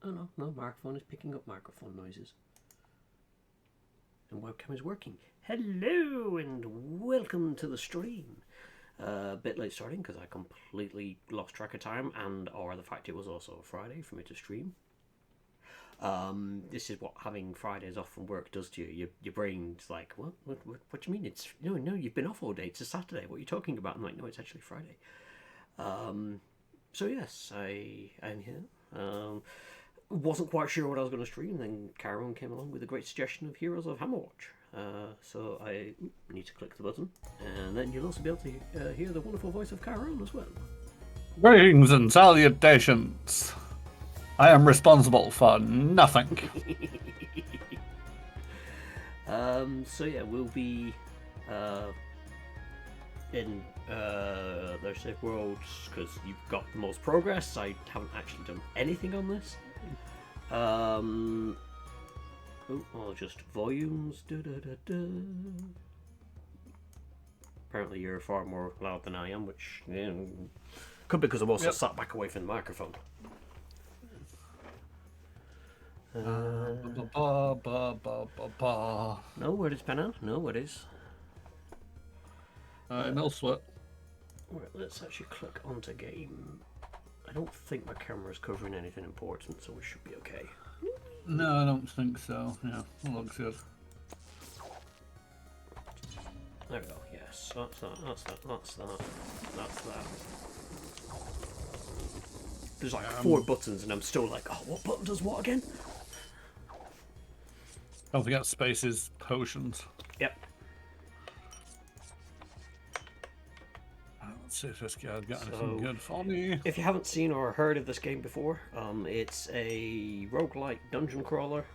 Oh no, no, microphone is picking up microphone noises. And webcam is working. Hello and welcome to the stream. A bit late starting because I completely lost track of time or the fact it was also a Friday for me to stream. This is what having Fridays off from work does to you. Your brain's like, what do you mean? It's no, you've been off all day. It's a Saturday. What are you talking about? I'm like, no, it's actually Friday. So yes, I'm here. Wasn't quite sure what I was going to stream. Then Karen came along with a great suggestion of Heroes of Hammerwatch. So I need to click the button, and then you'll also be able to hear the wonderful voice of Karen as well. Greetings and salutations. I am responsible for nothing. So yeah, we'll be in their safe worlds because you've got the most progress. I haven't actually done anything on this. Just volumes. Apparently, you're far more loud than I am, which could be because I'm also sat back away from the microphone. No, where is Penna? No, what is? No sweat. Right, let's actually click onto game. I don't think my camera's covering anything important, so we should be okay. No, I don't think so. Yeah, that looks good. There we go, yes. That's that. There's like 4 buttons and I'm still like, oh, what button does what again? Don't forget spaces, potions. Yep. Let's see if this guy's got anything good for me. If you haven't seen or heard of this game before, it's a roguelike dungeon crawler.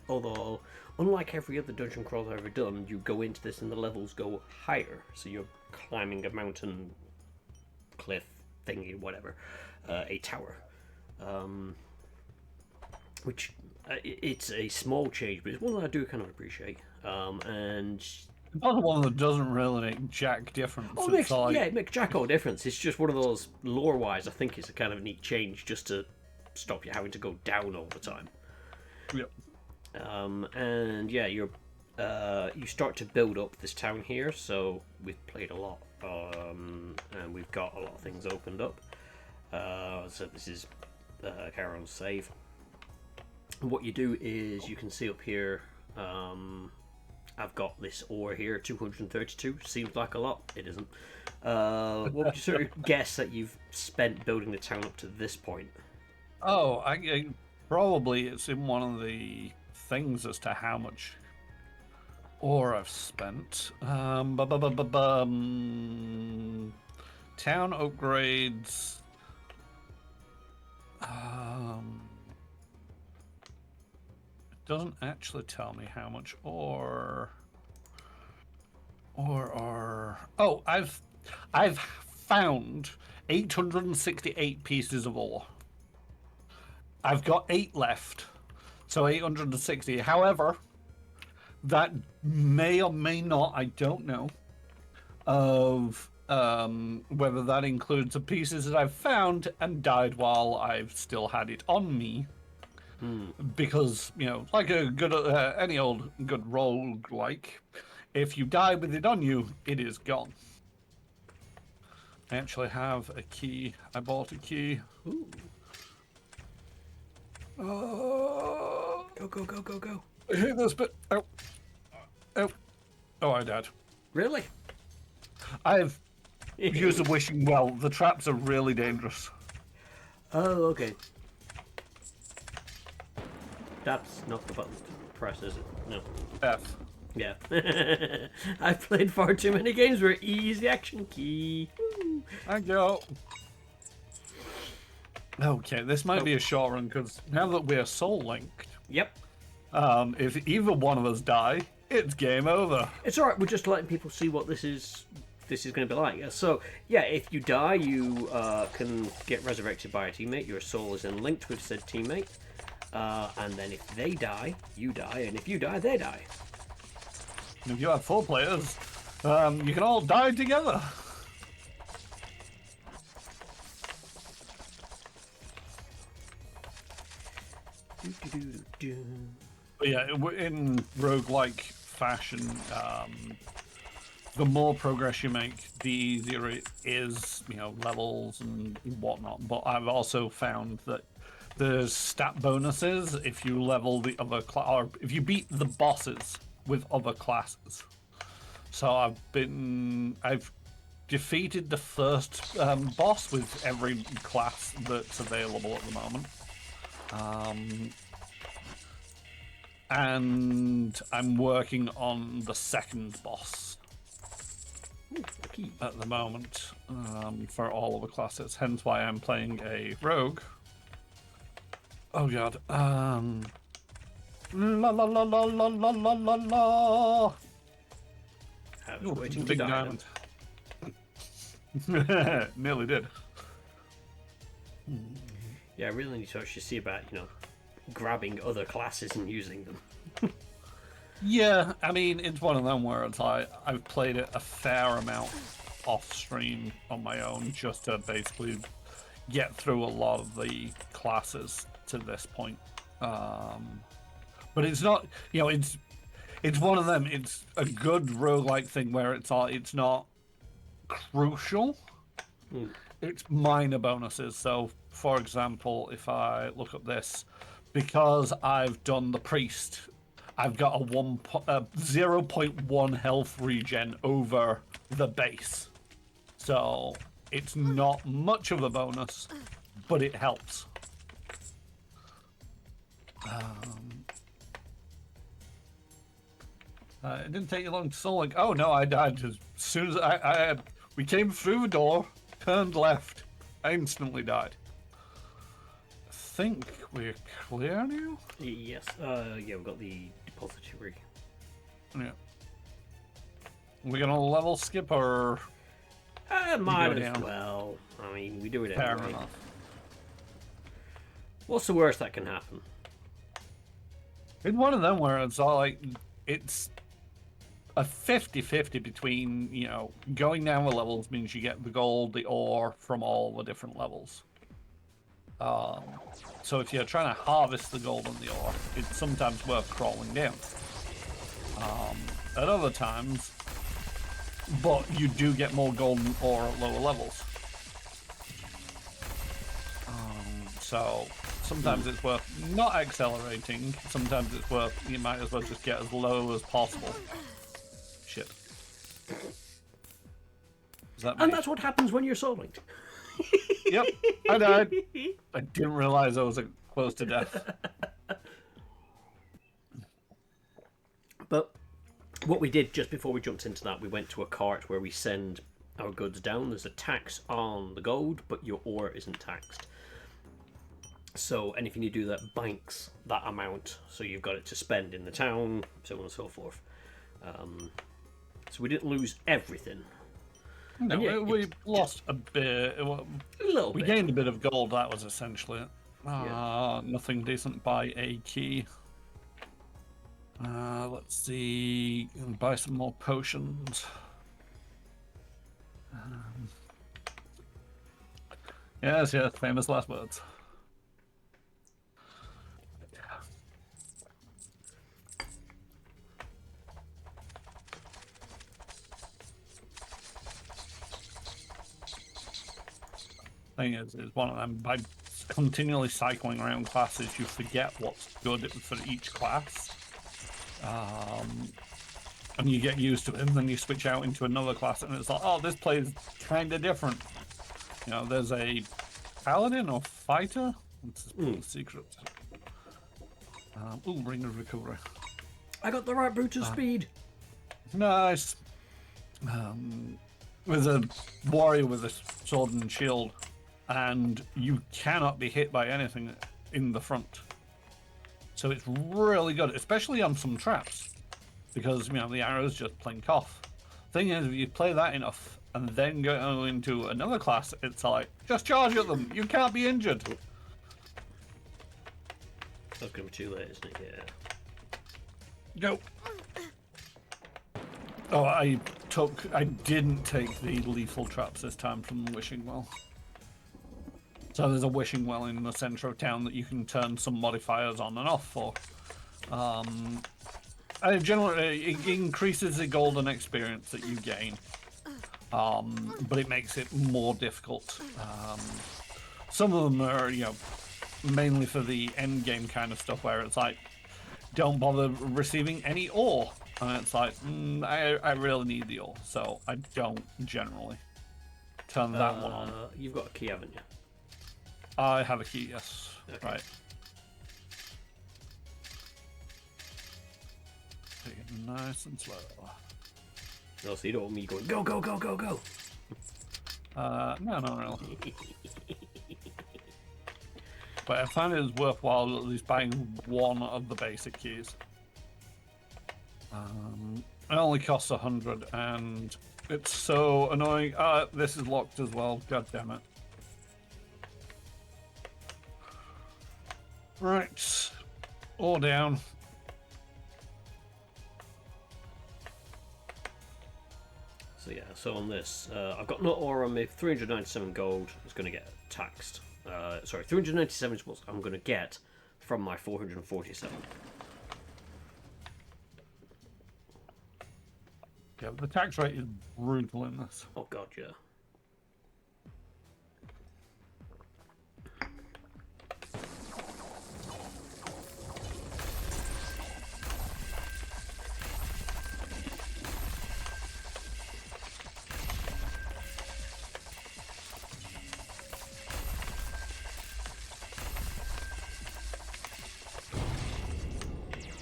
Although, unlike every other dungeon crawler I've ever done, you go into this and the levels go higher. So you're climbing a mountain, cliff, thingy, whatever, a tower. Which, it's a small change, but it's one that I do kind of appreciate. And... Another one that doesn't really make jack difference. Oh, it makes jack all difference. It's just one of those, lore-wise, I think it's a kind of neat change just to stop you having to go down all the time. Yep. And yeah, you start to build up this town here, so we've played a lot, and we've got a lot of things opened up. So this is Karen's save. And what you do is you can see up here, I've got this ore here, 232. Seems like a lot. It isn't. What would you sort of guess that you've spent building the town up to this point? Oh, I probably it's in one of the things as to how much ore I've spent. Town upgrades. Doesn't actually tell me how much ore. Oh, I've found 868 pieces of ore. I've got 8 left, so 860. However, that may or may not, I don't know, of whether that includes the pieces that I've found and died while I've still had it on me. Because, like a good any old good roguelike, if you die with it on you, it is gone. I actually have a key. I bought a key. Ooh. Go. I hate this bit. Oh, I died. Really? I've used a wishing well. The traps are really dangerous. Oh, okay. That's not the button to press, is it? No. F. Yeah. I've played far too many games where E is the action key. Thank you. Okay, this might be a short run because now that we're soul linked, yep. If either one of us die, it's game over. It's alright, we're just letting people see what this is going to be like. So, yeah, if you die, you can get resurrected by a teammate. Your soul is then linked with said teammate. And then if they die, you die. And if you die, they die. If you have 4 players, you can all die together. But yeah, in roguelike fashion, the more progress you make, the easier it is, levels and whatnot. But I've also found that there's stat bonuses if you level the other class, or if you beat the bosses with other classes. So I've defeated the first boss with every class that's available at the moment. And I'm working on the second boss at the moment for all of the classes. Hence why I'm playing a rogue. Oh god. La la la la la la la la la. I was waiting to Big die. diamond. Nearly did. Yeah, I really need to actually see about, grabbing other classes and using them. Yeah, I mean, it's one of them where I've played it a fair amount off stream on my own just to basically get through a lot of the classes to this point. But it's not, it's one of them. It's a good roguelike thing where it's not crucial. It's minor bonuses. So, for example, if I look at this, because I've done the priest, I've got a 0.1 health regen over the base. So it's not much of a bonus, but it helps. It didn't take you long to soul. Oh no, I died as soon as we came through the door, turned left, I instantly died. I think we're clear now. Yes. Yeah, we've got the depository. Yeah. We're gonna level skip or Might go as down? well. I mean, we do it Fair anyway. enough. What's the worst that can happen? It's one of them where it's all like it's a 50-50 between, going down the levels means you get the gold, the ore from all the different levels. So if you're trying to harvest the gold and the ore, it's sometimes worth crawling down. At other times, but you do get more gold and ore at lower levels. So sometimes it's worth not accelerating. Sometimes it's worth, you might as well just get as low as possible. Shit. Is that And me? that's what happens when you're Soul Linked. Yep, I died. I didn't realize I was close to death. But what we did just before we jumped into that, we went to a cart where we send our goods down. There's a tax on the gold, but your ore isn't taxed. So anything you do that banks that amount, so you've got it to spend in the town, so on and so forth. So we didn't lose everything. No, And yeah, we lost a bit. A little We bit. gained a bit of gold, that was essentially it. Yeah. Nothing decent. Buy a key. Let's see. Buy some more potions. Yes, famous last words. Thing is one of them, by continually cycling around classes, you forget what's good for each class. And you get used to it, and then you switch out into another class, and it's like, oh, this plays kind of different. There's a paladin or fighter. What's this secret? Ooh, ring of recovery. I got the right brutal speed. Nice. With a warrior with a sword and shield, and you cannot be hit by anything in the front. So it's really good, especially on some traps, because the arrows just plink off. Thing is, if you play that enough and then go into another class, it's like, just charge at them. You can't be injured. That's gonna be too late, isn't it? Yeah. Go. Oh, I didn't take the lethal traps this time from Wishing Well. So there's a wishing well in the center of town that you can turn some modifiers on and off for. Generally, it increases the golden experience that you gain, but it makes it more difficult. Some of them are, mainly for the end game kind of stuff where it's like, don't bother receiving any ore. And it's like, I really need the ore, so I don't generally turn that one on. You've got a key, haven't you? I have a key, yes. Okay. Right. Take it nice and slow. No, so you don't want me going, go, go, go, go, go. No, not really. But I find it is worthwhile at least buying one of the basic keys. It only costs 100, and it's so annoying. This is locked as well. God damn it. Right, all down. So yeah, so on this, I've got no ore on me. 397 gold is going to get taxed. 397 is what I'm going to get from my 447. Yeah, the tax rate is brutal in this. Oh god, yeah.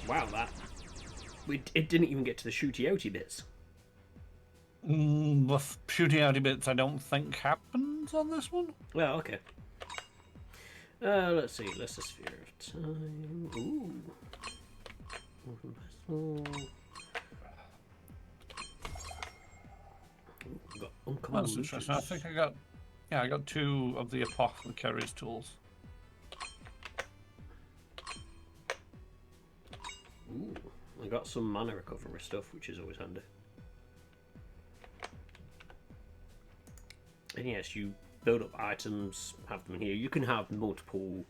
Wow, it didn't even get to the shooty outy bits. The shooting outy bits I don't think happens on this one. Well, okay. Let's see. Lessosphere of time. Ooh. Got uncommon. That's interesting. I think I got 2 of the apothecary's tools. Ooh, I got some mana recovery stuff, which is always handy. And yes, you build up items, have them here. You can have multiple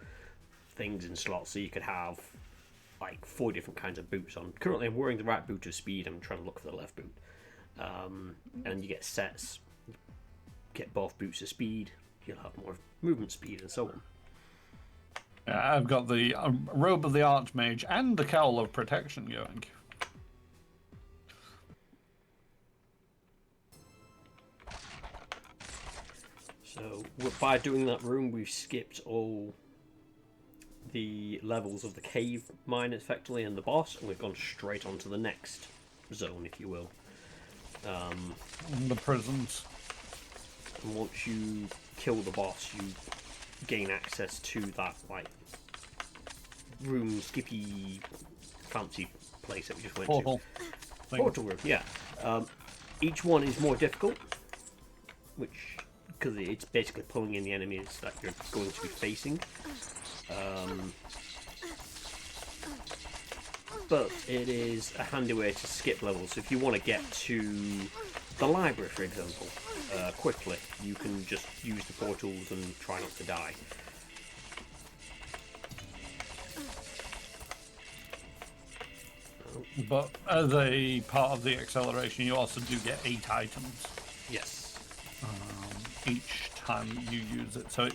things in slots, so you could have like 4 different kinds of boots on. Currently, I'm wearing the right boot of speed. I'm trying to look for the left boot. And you get sets. You get both boots of speed. You'll have more movement speed and so on. I've got the robe of the Archmage and the cowl of protection going. So by doing that room, we've skipped all the levels of the cave mine effectively and the boss, and we've gone straight on to the next zone, if you will. The prisons. And once you kill the boss, you gain access to that like room, skippy, fancy place that we just went Portal. to. Portal room, yeah. Each one is more difficult, which because it's basically pulling in the enemies that you're going to be facing. But it is a handy way to skip levels. So if you want to get to the library, for example, quickly, you can just use the portals and try not to die. But as a part of the acceleration, you also do get 8 items. Yes. Each time you use it, so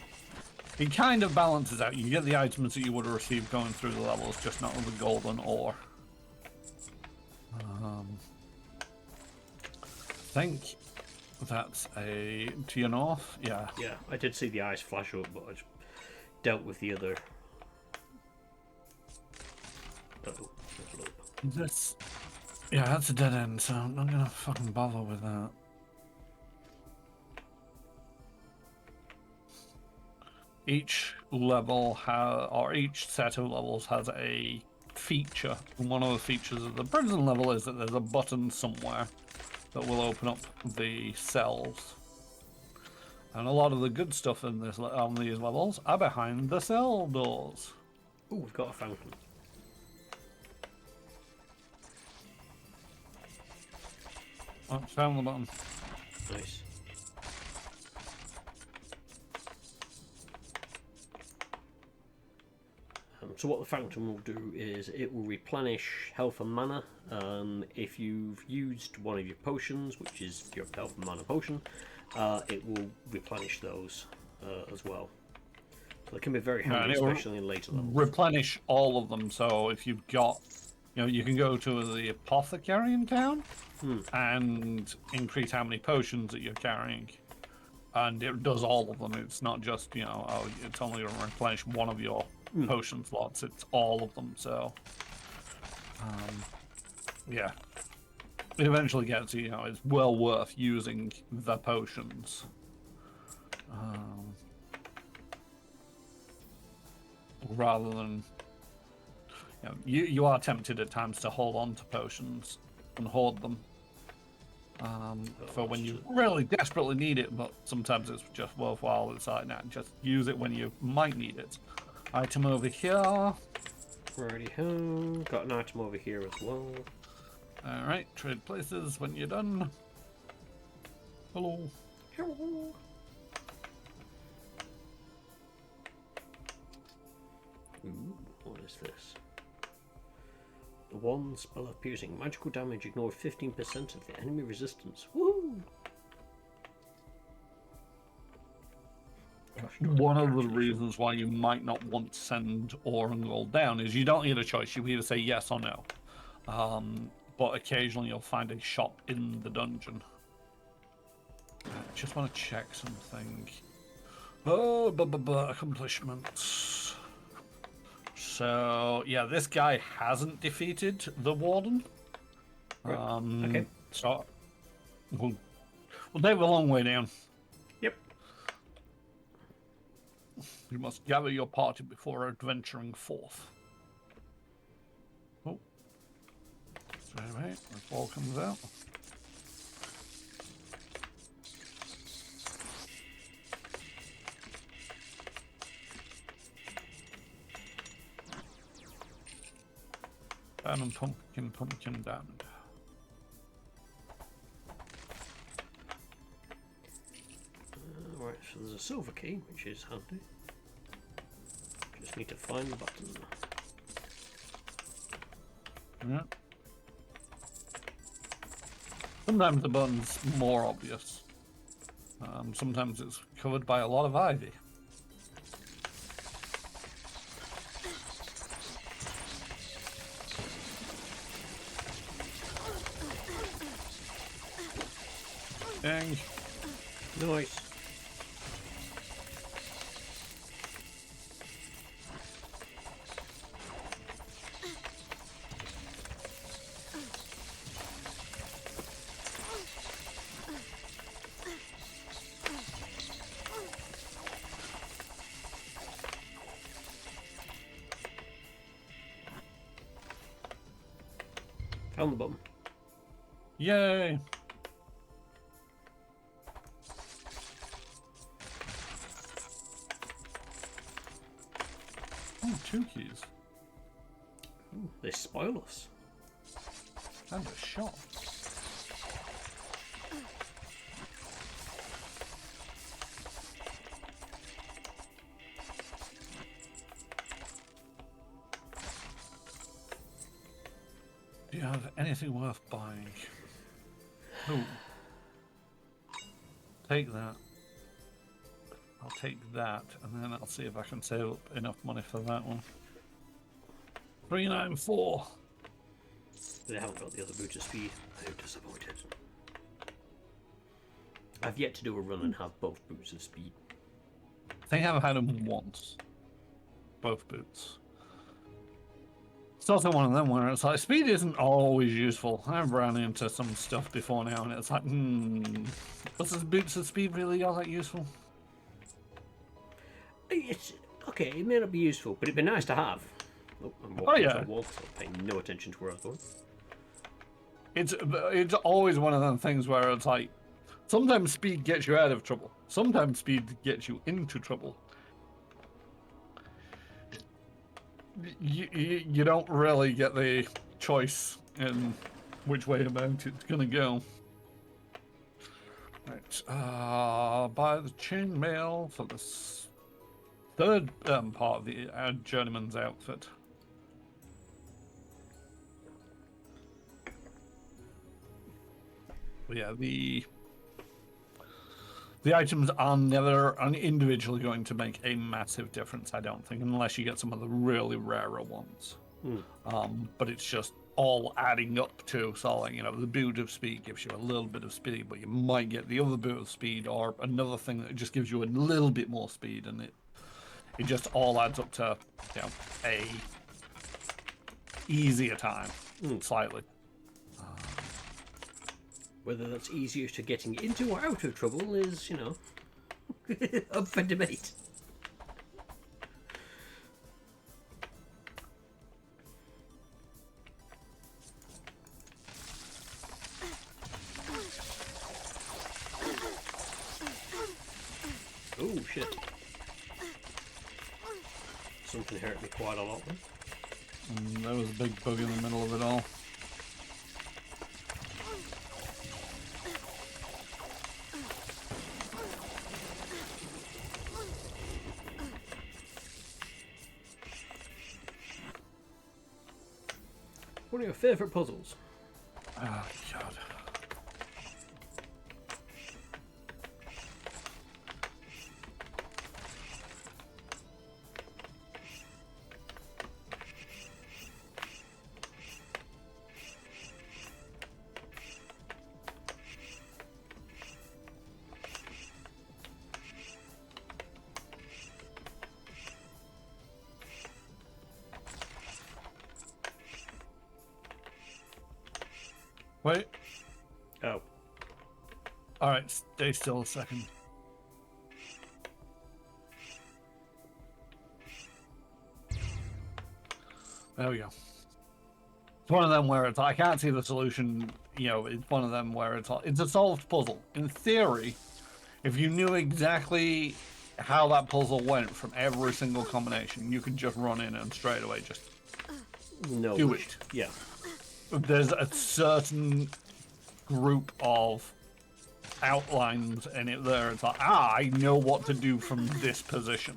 it kind of balances out. You get the items that you would have received going through the levels, just not with the golden ore. I think that's a to your north. Yeah. Yeah, I did see the eyes flash up, but I just dealt with the other. Uh-oh, this. Yeah, that's a dead end, so I'm not gonna fucking bother with that. Each level or each set of levels has a feature, and one of the features of the prison level is that there's a button somewhere that will open up the cells. And a lot of the good stuff in this on these levels are behind the cell doors. Ooh, we've got a fountain. Oh, found the button. Nice. So what the fountain will do is it will replenish health and mana. If you've used one of your potions, which is your health and mana potion, it will replenish those as well. So they can be very handy, especially in later levels. Replenish all of them. So if you've got, you can go to the apothecary in town and increase how many potions that you're carrying. And it does all of them. It's not just, it's only going to replenish one of your potion slots. It's all of them. So, yeah. It eventually gets, it's well worth using the potions. Rather than, you are tempted at times to hold on to potions and hoard them. For when you really desperately need it, but sometimes it's just worthwhile. It's like, nah, just use it when you might need it. Item over here. Righty-ho. Got an item over here as well. Alright, trade places when you're done. Hello. Hello. Ooh, what is this? The one spell of piercing. Magical damage ignore 15% of the enemy resistance. Woo! One of the reasons why you might not want to send Orangol down is you don't get a choice. You either say yes or no. But occasionally you'll find a shop in the dungeon. I just want to check something. Oh, accomplishments. So, yeah, this guy hasn't defeated the Warden. Right. Okay. So, we'll take a long way down. Yep. You must gather your party before adventuring forth. Oh. Anyway, the ball comes out. And pumpkin diamond. Right, so there's a silver key, which is handy. Just need to find the button. Yeah. Sometimes the button's more obvious. Sometimes it's covered by a lot of ivy. Dang. Nice. Found the button. Yay! Oh, 2 keys. Ooh, they spoil us. And a shot. Do you have anything worth buying? Oh. Take that. I'll take that, and then I'll see if I can save up enough money for that one. 394. They haven't got the other boots of speed. I'm disappointed. I've yet to do a run and have both boots of speed. I think I've had them once. Both boots. It's also one of them where it's like, speed isn't always useful. I've run into some stuff before now, and it's like, was this boots of speed really all that useful? It's okay, it may not be useful, but it'd be nice to have. Oh, I'm walking Oh, yeah. into a wall, so I'm paying no attention to where I was going. It's always one of them things where it's like, sometimes speed gets you out of trouble. Sometimes speed gets you into trouble. You don't really get the choice in which way about it's gonna go. Right, buy the chainmail for this third part of the journeyman's outfit. But yeah, the items are never individually going to make a massive difference, I don't think, unless you get some of the really rarer ones. But it's just all adding up to, so like, you know, the boot of speed gives you a little bit of speed, but you might get the other boot of speed or another thing that just gives you a little bit more speed, and it just all adds up to, you know, a easier time, slightly. Whether that's easier to getting into or out of trouble is, you know, up for debate. Oh shit. Something hurt me quite a lot then. There was a big bug in the middle of it all. What are your favourite puzzles? Oh, God. Wait. Oh. Alright, stay still a second. There we go. It's one of them where it's, I can't see the solution, you know, it's one of them where it's a solved puzzle. In theory, if you knew exactly how that puzzle went from every single combination, you could just run in and straight away just do it. Yeah. There's a certain group of outlines in it there. It's like, I know what to do from this position.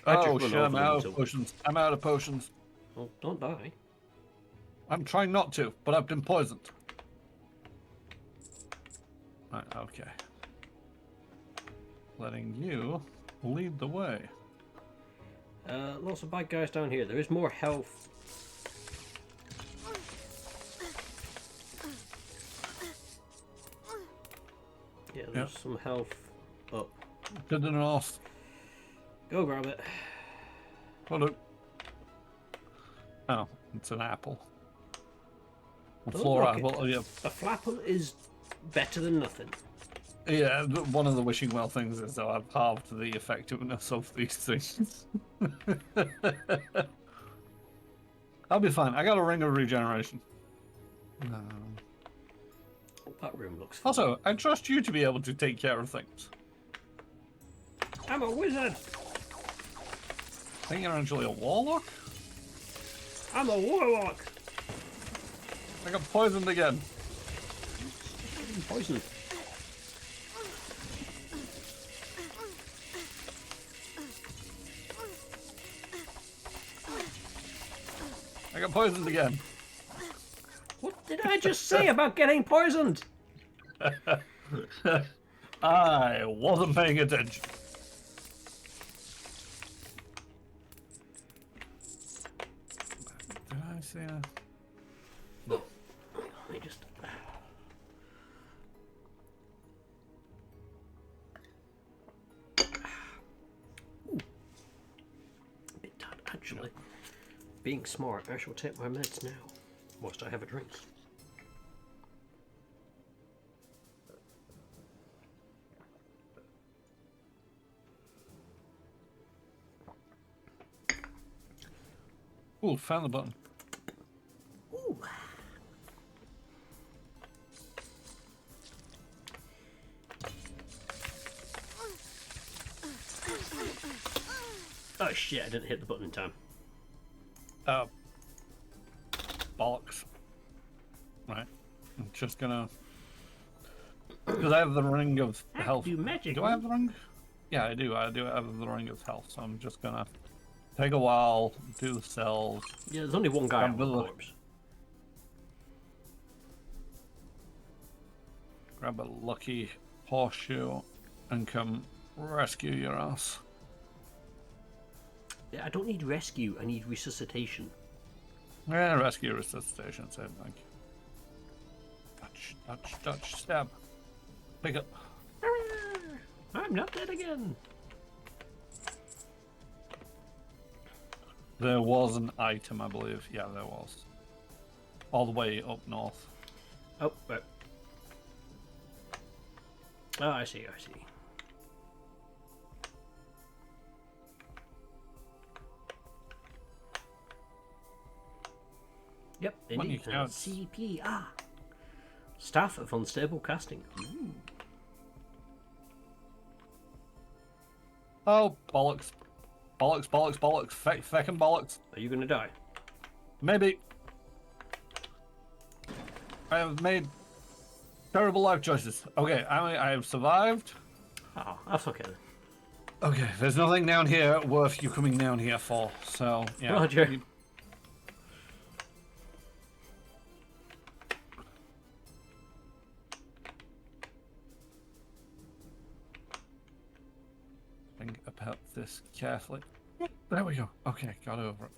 Oh shit, I'm out of potions. I'm out of potions. Well, don't die. I'm trying not to, but I've been poisoned. Right, okay. Letting you lead the way. Lots of bad guys down here. There is more health. Yeah, there's some health up. To the north. Go grab it. Oh, look. Oh, it's an apple. A floor apple. Oh, yeah. A flapple is better than nothing. Yeah, one of the wishing well things is that I've halved the effectiveness of these things. I'll be fine. I got a ring of regeneration. That room looks fun. Also, I trust you to be able to take care of things. I'm a wizard! I think you're actually a warlock? I'm a warlock! I got poisoned again. I'm poisoned. I got poisoned again. What did I just say about getting poisoned? I wasn't paying attention. Did I say that? No. Let me just... Ooh. A bit tired, actually. Being smart, I shall take my meds now, whilst I have a drink. Ooh, found the button. Ooh. Oh shit, I didn't hit the button in time. Bollocks. Right. I'm just gonna Because I have the ring of I health. do magic. Do I have the ring? Yeah, I do. I do have the ring of health. So I'm just gonna take a while, do the cells. Yeah, there's only one guy on the Grab the- corpse. Grab a lucky horseshoe and come rescue your ass. Yeah, I don't need rescue. I need resuscitation. Yeah, rescue resuscitation, same thing. Touch, touch, touch, stab. Pick up. I'm not dead again. There was an item, I believe. Yeah, there was. All the way up north. Oh, right. Oh, I see. I see. Yep, Money indeed. counts. CP. Ah. Staff of Unstable Casting. Ooh. Oh, bollocks. Bollocks, bollocks, bollocks. Feckin' bollocks. Are you gonna die? Maybe. I have made terrible life choices. Okay, I have survived. Oh, that's okay then. Okay, there's nothing down here worth you coming down here for. So, yeah. Roger. Think about this carefully. There we go. Okay, got over it.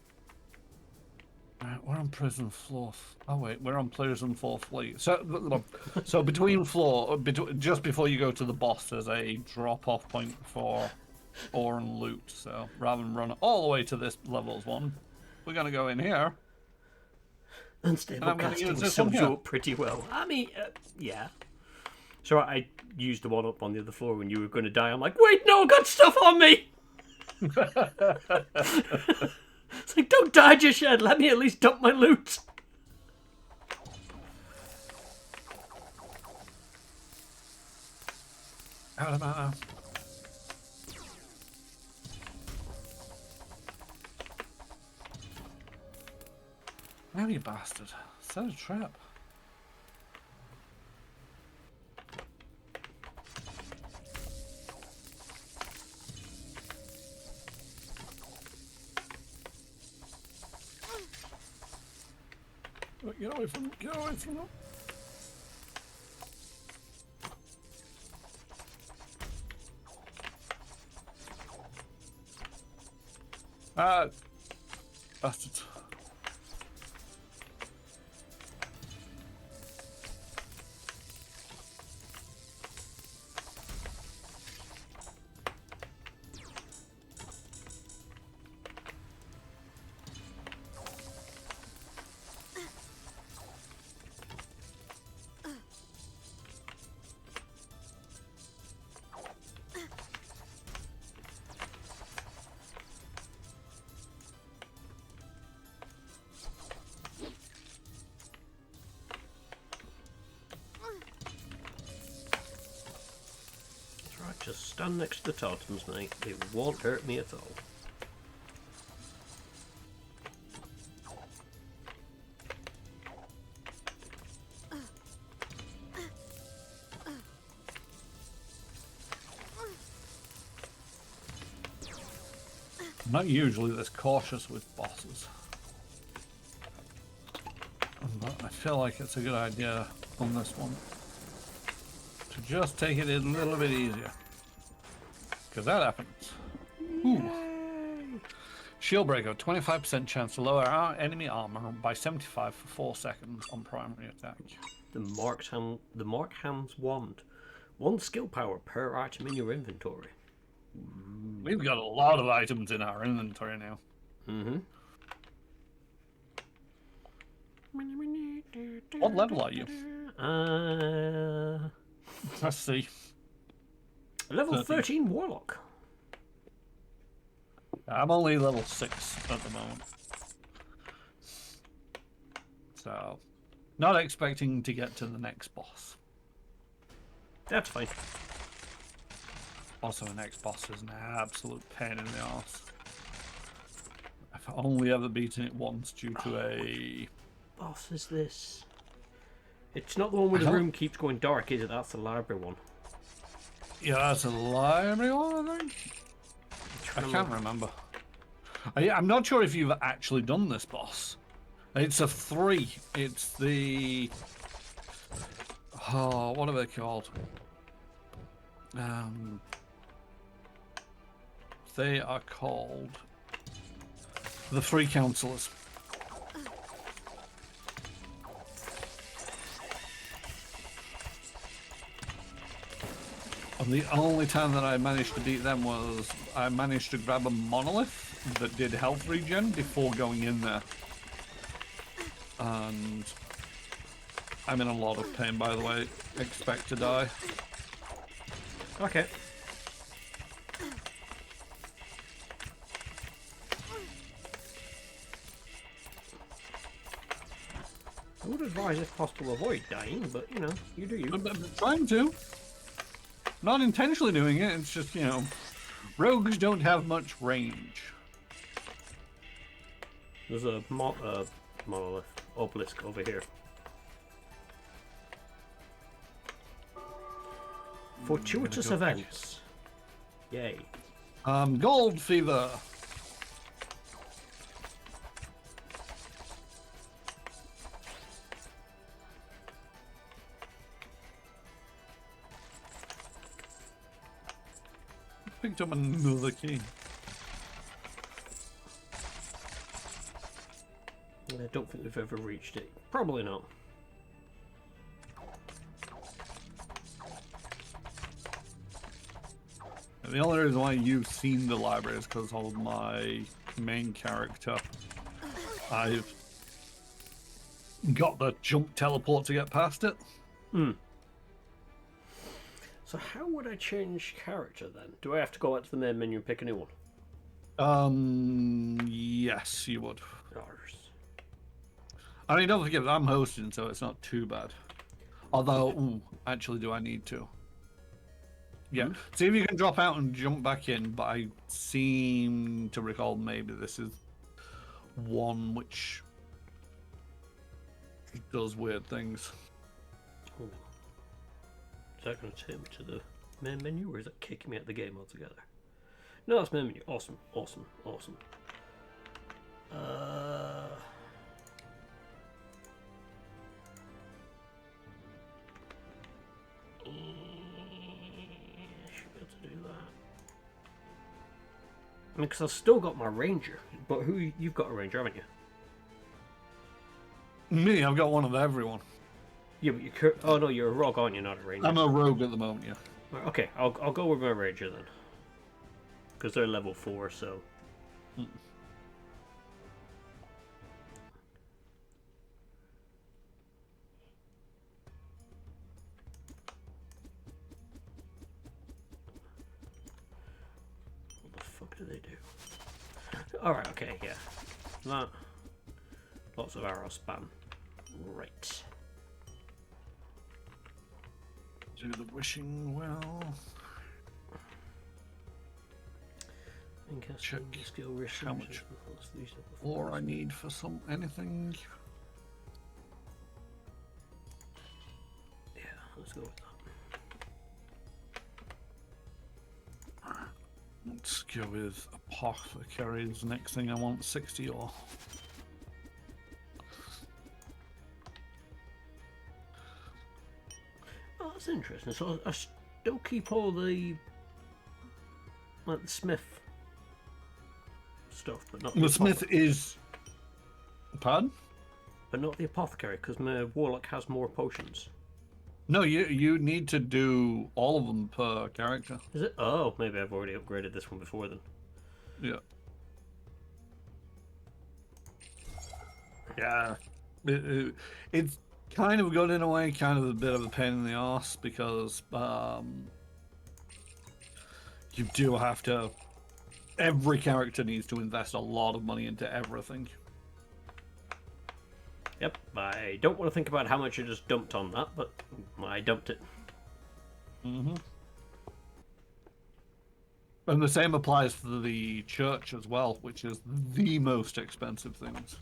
Alright, we're on prison floor. Oh wait, we're on prison floor fleet. So between floor, just before you go to the boss, there's a drop-off point for ore and loot. So rather than run all the way to this levels one, we're gonna go in here. Unstable I'm gonna Casting use this sums one you here. up pretty well. I mean, yeah. So I used the one up on the other floor when you were going to die. I'm like, wait, no, I've got stuff on me! It's like, don't die just yet. Let me at least dump my loot. Out of mana. Now you bastard. Set a trap. Get away from him. Get away from him. Ah, bastard. That's right, just stand next to the totems, mate. It won't hurt me at all. I'm not usually this cautious with bosses, but I feel like it's a good idea on this one to just take it a little bit easier, because that happens. Ooh. Shield breaker, 25% chance to lower our enemy armor by 75 for 4 seconds on primary attack. The Mark Hand's Wand. 1 skill power per item in your inventory. We've got a lot of items in our inventory now. Mm-hmm. What level are you? Uh, Let's see. level 13 Warlock. I'm only level 6 at the moment. So, not expecting to get to the next boss. That's fine. Also, the next boss is an absolute pain in the arse. I've only ever beaten it once due to a... Boss is this? It's not the one where the I don't- room keeps going dark, is it? That's the library one. Yeah, that's a library one, I think. I can't remember. I'm not sure if you've actually done this boss. It's a 3. It's the... Oh, what are they called? They are called the 3 counselors. And the only time that I managed to beat them was I managed to grab a monolith that did health regen before going in there. And I'm in a lot of pain, by the way. Expect to die. Okay. I would advise, if possible, avoid dying, but you know, you do you. I'm trying to. Not intentionally doing it, it's just, you know, rogues don't have much range. There's a monolith obelisk over here. Fortuitous events. Yay. Gold fever. Picked up another key. I don't think we've ever reached it. Probably not. The only reason why you've seen the library is because of my main character. I've got the jump teleport to get past it. So how would I change character then? Do I have to go out to the main menu and pick a new one? Yes, you would. Ours. I mean, don't forget, I'm hosting, so it's not too bad. Although, ooh, actually, do I need to? Yeah. See if you can drop out and jump back in, but I seem to recall maybe this is one which does weird things. Hold on. Is that going to take me to the main menu, or is that kicking me out of the game altogether? No, that's main menu. Awesome, awesome, awesome. Should be able to do that. I mean, because I've still got my ranger, but you've got a ranger, haven't you? Me, I've got one of everyone. Yeah, but oh no, you're a rogue, aren't you? Not a ranger. I'm a rogue at the moment, yeah. Okay, I'll go with my ranger then, because they're level 4, so. What the fuck do they do? Alright, okay, yeah. That. Lots of arrow spam. Right. Do the wishing well. Check skill how much ore I need for anything. Yeah, let's go with that. Let's go with apothecaries. Next thing I want 60 ore. Oh, that's interesting. So I still keep all the the smith stuff, but not the smith is. Pardon? But not the apothecary, because my warlock has more potions. No, you need to do all of them per character. Is it? Oh, maybe I've already upgraded this one before then. Yeah. Yeah. It's kind of good in a way, kind of a bit of a pain in the arse, because you do have to. Every character needs to invest a lot of money into everything. Yep, I don't want to think about how much I just dumped on that, but I dumped it. Mm-hmm. And the same applies for the church as well, which is the most expensive things.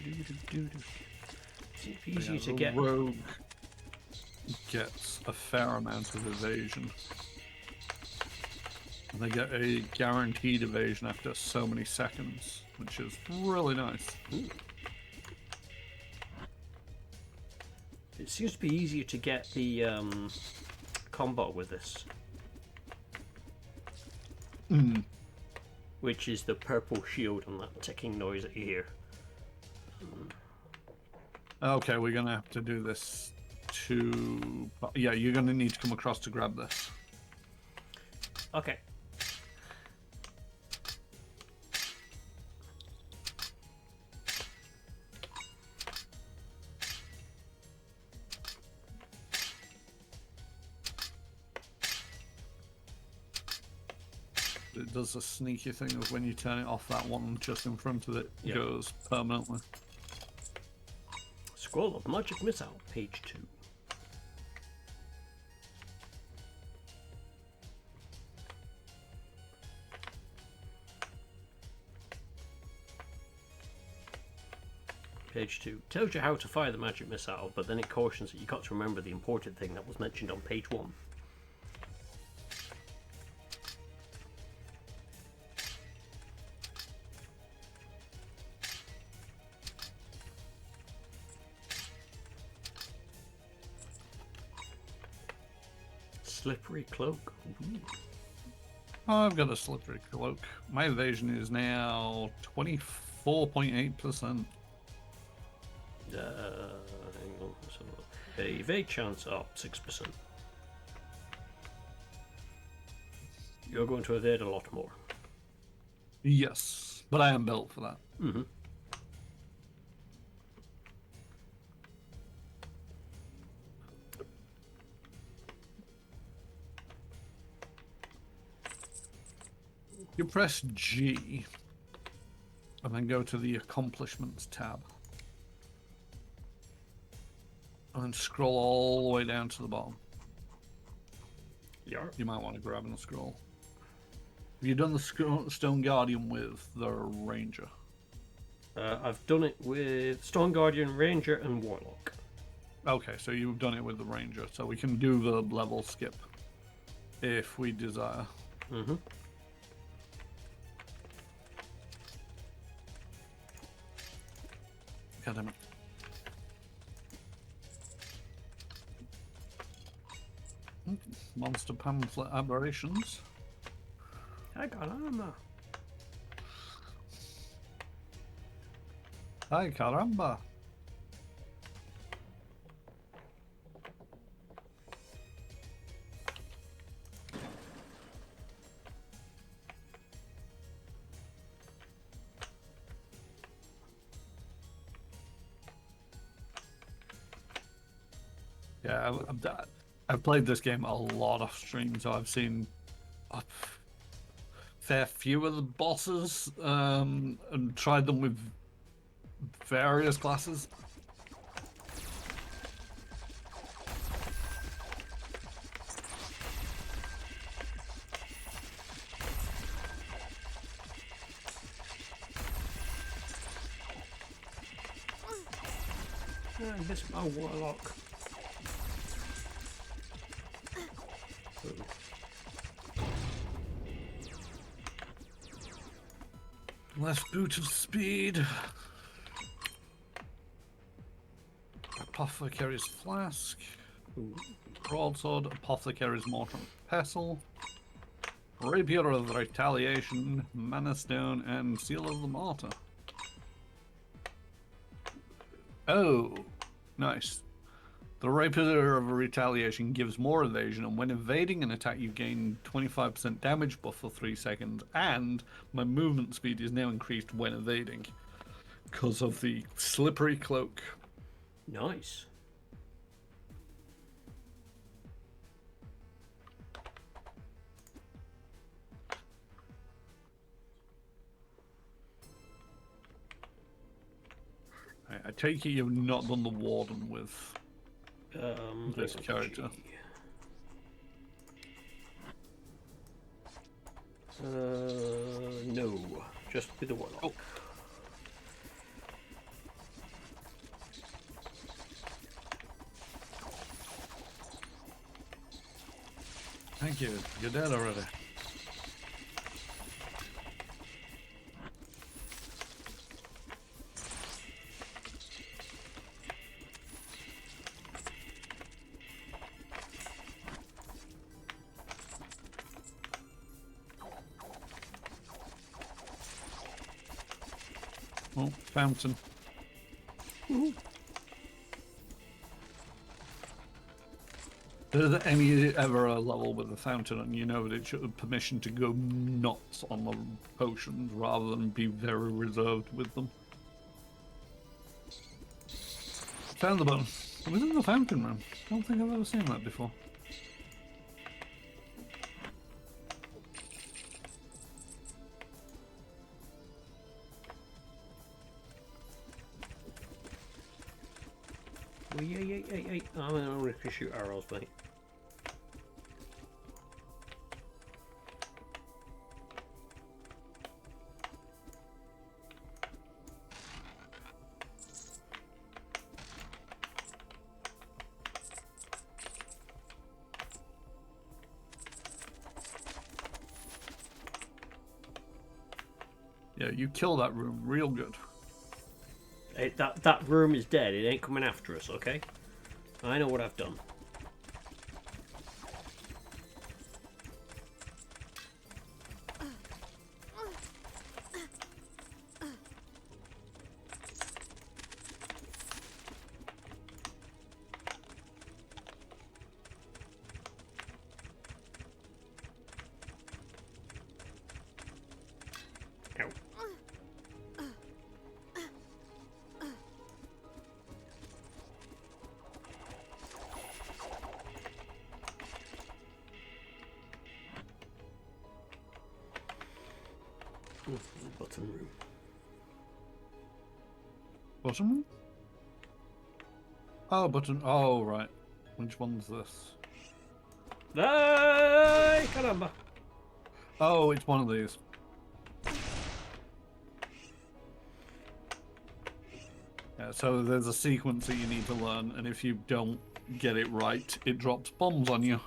It's easier to the get. rogue gets a fair amount of evasion. And they get a guaranteed evasion after so many seconds, which is really nice. Ooh. It seems to be easier to get the combo with this. Which is the purple shield and that ticking noise that you hear. Okay, we're gonna have to do this to... Yeah, you're gonna need to come across to grab this. Okay. It does a sneaky thing of when you turn it off, that one just in front of it goes permanently. Scroll of Magic Missile, page 2. Page 2 tells you how to fire the magic missile, but then it cautions that you got to remember the important thing that was mentioned on page 1. Slippery cloak. Ooh. Oh, I've got a slippery cloak. My evasion is now 24.8%. Hang on. So, evade chance up 6%. You're going to evade a lot more. Yes, but I am built for that. Mm-hmm. You press G and then go to the accomplishments tab and scroll all the way down to the bottom. Yeah. You might want to grab and scroll. Have you done the Stone Guardian with the Ranger? I've done it with Stone Guardian, Ranger, and Warlock. Okay, so you've done it with the Ranger, so we can do the level skip if we desire. Mm-hmm. God damn it. Monster pamphlet aberrations. I got armor. Ay caramba. Yeah, I've played this game a lot of streams, so I've seen a fair few of the bosses and tried them with various classes. I missed my Warlock. Left boot of speed. Apothecary's flask. Broadsword, Apothecary's mortar and pestle. Rapier of retaliation, mana stone, and seal of the martyr. Oh, nice. The Rapier of Retaliation gives more evasion, and when evading an attack, you gain 25% damage buff for 3 seconds, and my movement speed is now increased when evading because of the slippery cloak. Nice. I take it you've not done the Warden with this character. No, just with the Warlock. Oh. Thank you. You're dead already. Oh, fountain. There's any ever a level with a fountain and you know that it should have permission to go nuts on the potions rather than be very reserved with them. Found the button. It was in the fountain room. Don't think I've ever seen that before. Oh, yeah. I'm gonna shoot arrows, mate. Yeah, you kill that room real good. That room is dead. It ain't coming after us, okay? I know what I've done. Ow. Ooh, button room. Button room? Oh, button. Oh, right. Which one's this? Ay, caramba. Oh, it's one of these. Yeah, so there's a sequence that you need to learn, and if you don't get it right, it drops bombs on you.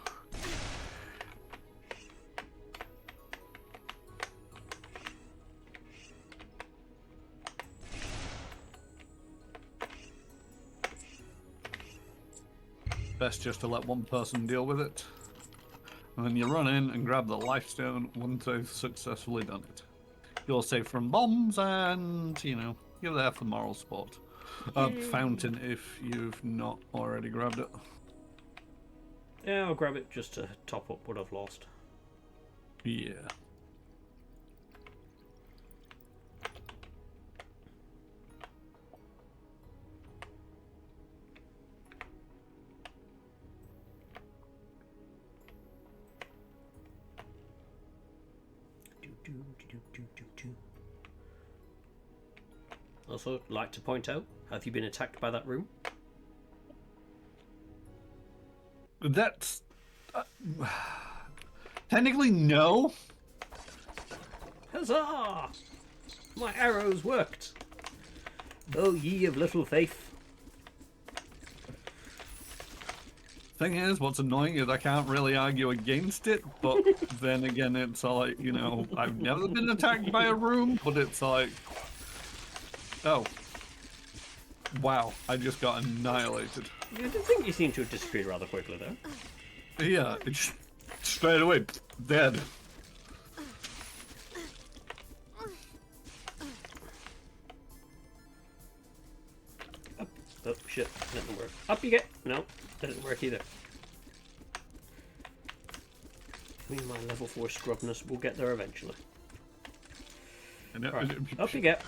Best just to let one person deal with it. And then you run in and grab the life stone once they've successfully done it. You're safe from bombs and, you know, you're there for moral support. Fountain if you've not already grabbed it. Yeah, I'll grab it just to top up what I've lost. Yeah. Also, like to point out, have you been attacked by that room? That's... technically, no. Huzzah! My arrows worked! Oh, ye of little faith. Thing is, what's annoying is I can't really argue against it, but then again, it's like, you know, I've never been attacked by a room, but it's like... Oh. Wow, I just got annihilated. I did think you seemed to have disappeared rather quickly, though. Yeah, it's straight away, dead. Up. Oh, shit. That didn't work. Up you get! No, that didn't work either. Me and my level 4 scrubness will get there eventually. Right. Up you get.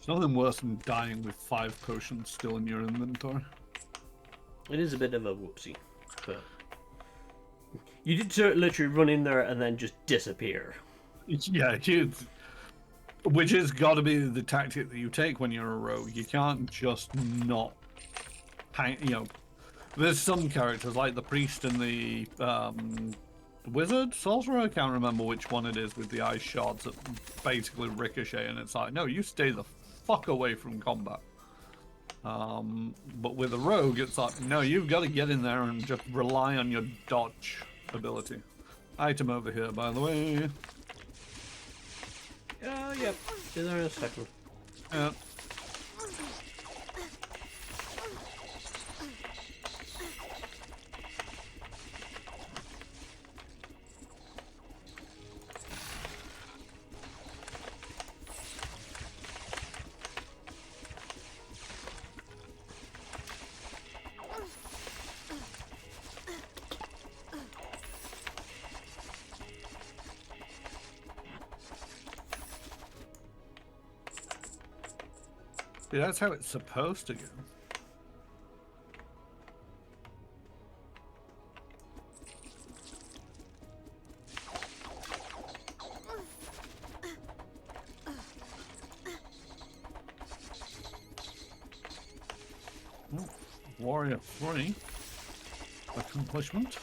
There's nothing worse than dying with 5 potions still in your inventory. It is a bit of a whoopsie, but You did sort of literally run in there and then just disappear. Yeah, which has got to be the tactic that you take when you're a rogue. You can't just not hang. There's some characters like the priest and the wizard, sorcerer. I can't remember which one it is with the ice shards that basically ricochet, and it's like, no, you stay the fuck away from combat. But with a rogue, it's like, no, you've got to get in there and just rely on your dodge ability. Item over here, by the way. Yep. Be there in a second. Yeah. Yeah, that's how it's supposed to go. Oh, Warrior 3 accomplishment.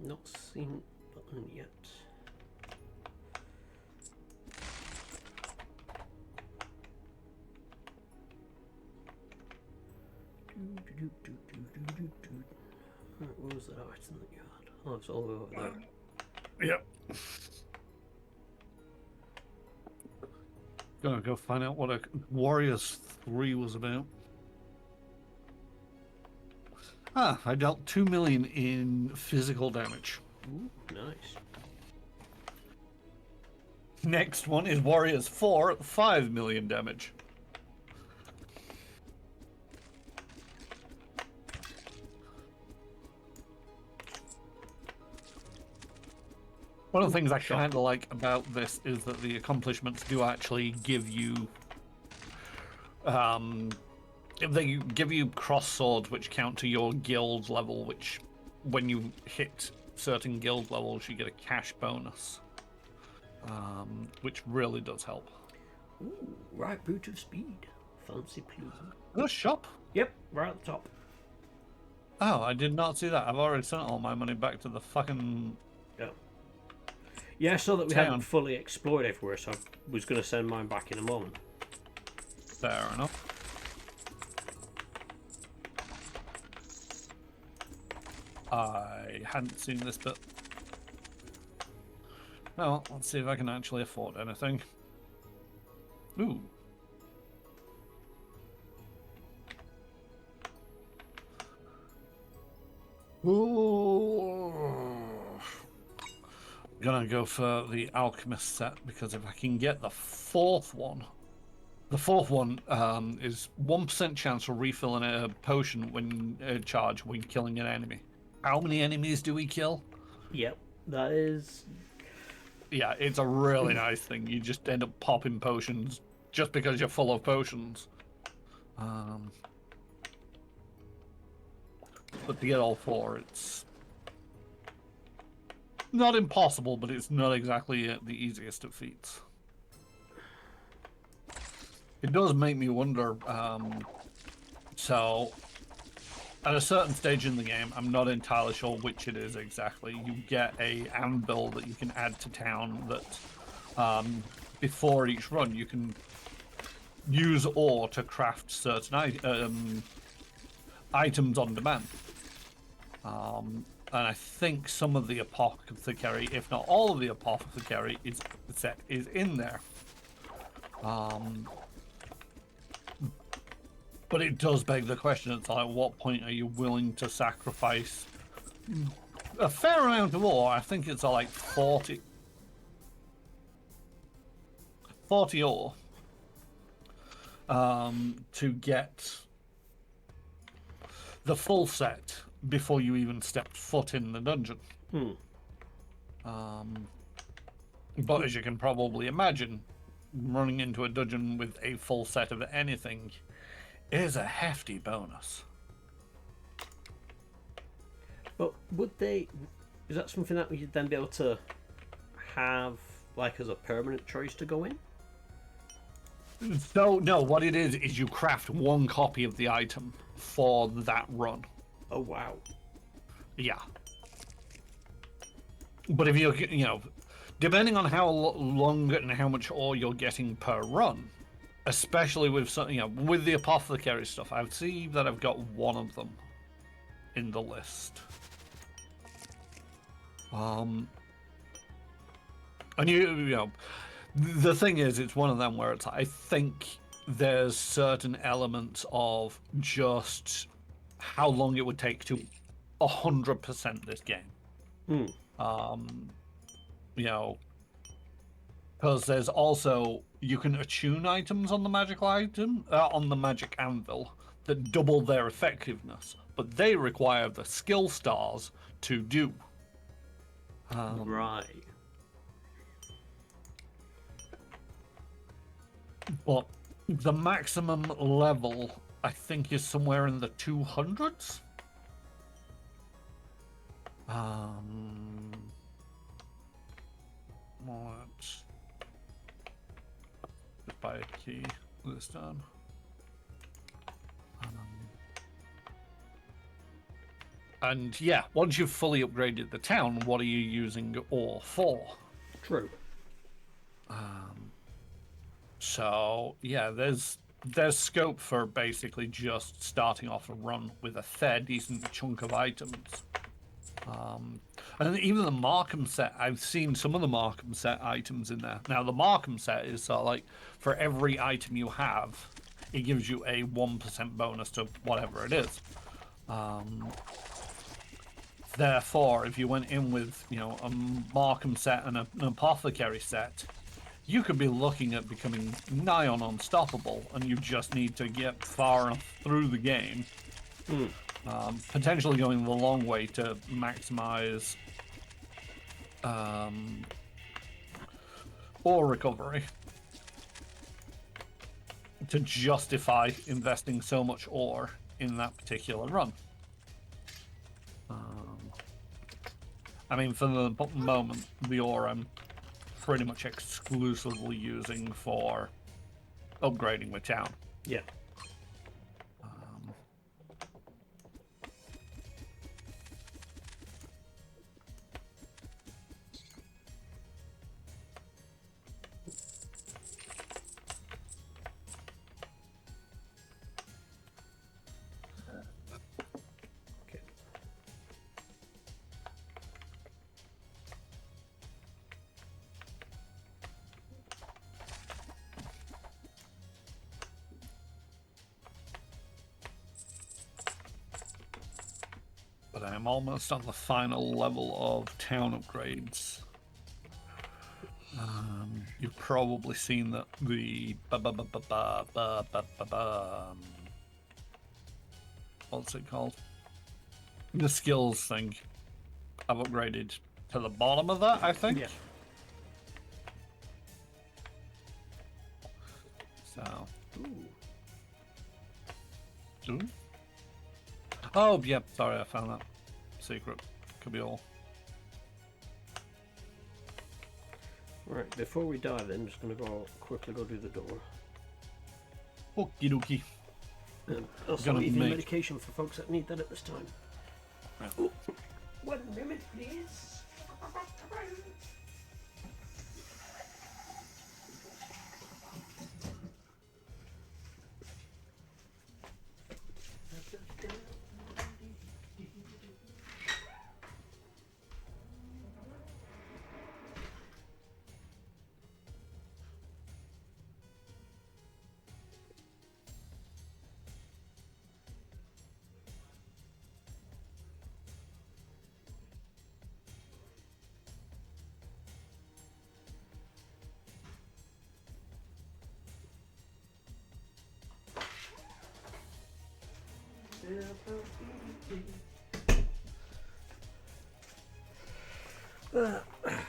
Not seen button yet. Right, what was that item that you had? Oh, it's all the way over there. Yep. Gonna go find out what a Warriors 3 was about. Ah, I dealt 2 million in physical damage. Ooh, nice. Next one is Warriors 4 at 5 million damage. One of the things I kind of like about this is that the accomplishments do actually give you they give you cross swords which count to your guild level, which when you hit certain guild levels you get a cash bonus, which really does help. Ooh, right boot of speed. Fancy plume. The shop? Yep, right at the top. Oh, I did not see that. I've already sent all my money back to the fucking... Yeah. Yeah, I saw that we Town. hadn't fully explored everywhere, so I was going to send mine back in a moment. Fair enough. I hadn't seen this bit. Well, let's see if I can actually afford anything. Ooh. Ooh. Gonna go for the alchemist set because if I can get the fourth one is 1% chance of refilling a potion when charge when killing an enemy. How many enemies do we kill? Yep, that is... Yeah, it's a really nice thing. You just end up popping potions just because you're full of potions. But to get all four, it's not impossible, but it's not exactly the easiest of feats. It does make me wonder, so at a certain stage in the game, I'm not entirely sure which it is exactly, you get a anvil that you can add to town that before each run you can use ore to craft certain items on demand. And I think some of the apothecary, if not all of the apothecary set is in there. But it does beg the question, it's like, at what point are you willing to sacrifice a fair amount of ore. I think it's like 40 ore to get the full set before you even step foot in the dungeon. But as you can probably imagine, running into a dungeon with a full set of anything is a hefty bonus. But would they? Is that something that you'd then be able to have, like, as a permanent choice to go in? So, no, what it is you craft one copy of the item for that run. Oh wow! Yeah. But if you depending on how long and how much ore you're getting per run, especially with some, with the apothecary stuff, I see that I've got one of them in the list. And the thing is, it's one of them where it's, I think there's certain elements of just how long it would take to 100% this game. Because there's also, you can attune items on the magical item, on the magic anvil, that double their effectiveness, but they require the skill stars to do. Right. But the maximum level, I think, is somewhere in the 200s. Let's just buy a key this time. And yeah, once you've fully upgraded the town, what are you using ore for? True. So yeah, there's scope for basically just starting off a run with a fair decent chunk of items. And even the Markham set, I've seen some of the Markham set items in there. Now the Markham set is like, for every item you have, it gives you a 1% bonus to whatever it is. Therefore, if you went in with, a Markham set and an apothecary set, you could be looking at becoming nigh on unstoppable, and you just need to get far enough through the game, potentially going the long way to maximize ore recovery, to justify investing so much ore in that particular run. I mean, for the moment, the ore I'm pretty much exclusively using for upgrading my town. Yeah. But I'm almost on the final level of town upgrades. You've probably seen that the what's it called? The skills thing. I've upgraded to the bottom of that, I think. Yeah. So. Ooh. Ooh. Oh, yeah, sorry, I found that secret. Could be all. Right, before we dive in, I'm just going to quickly go do the door. Okie dokie. Also, Gonna leaving make- medication for folks that need that at this time. Right. Oh, 1 minute, please.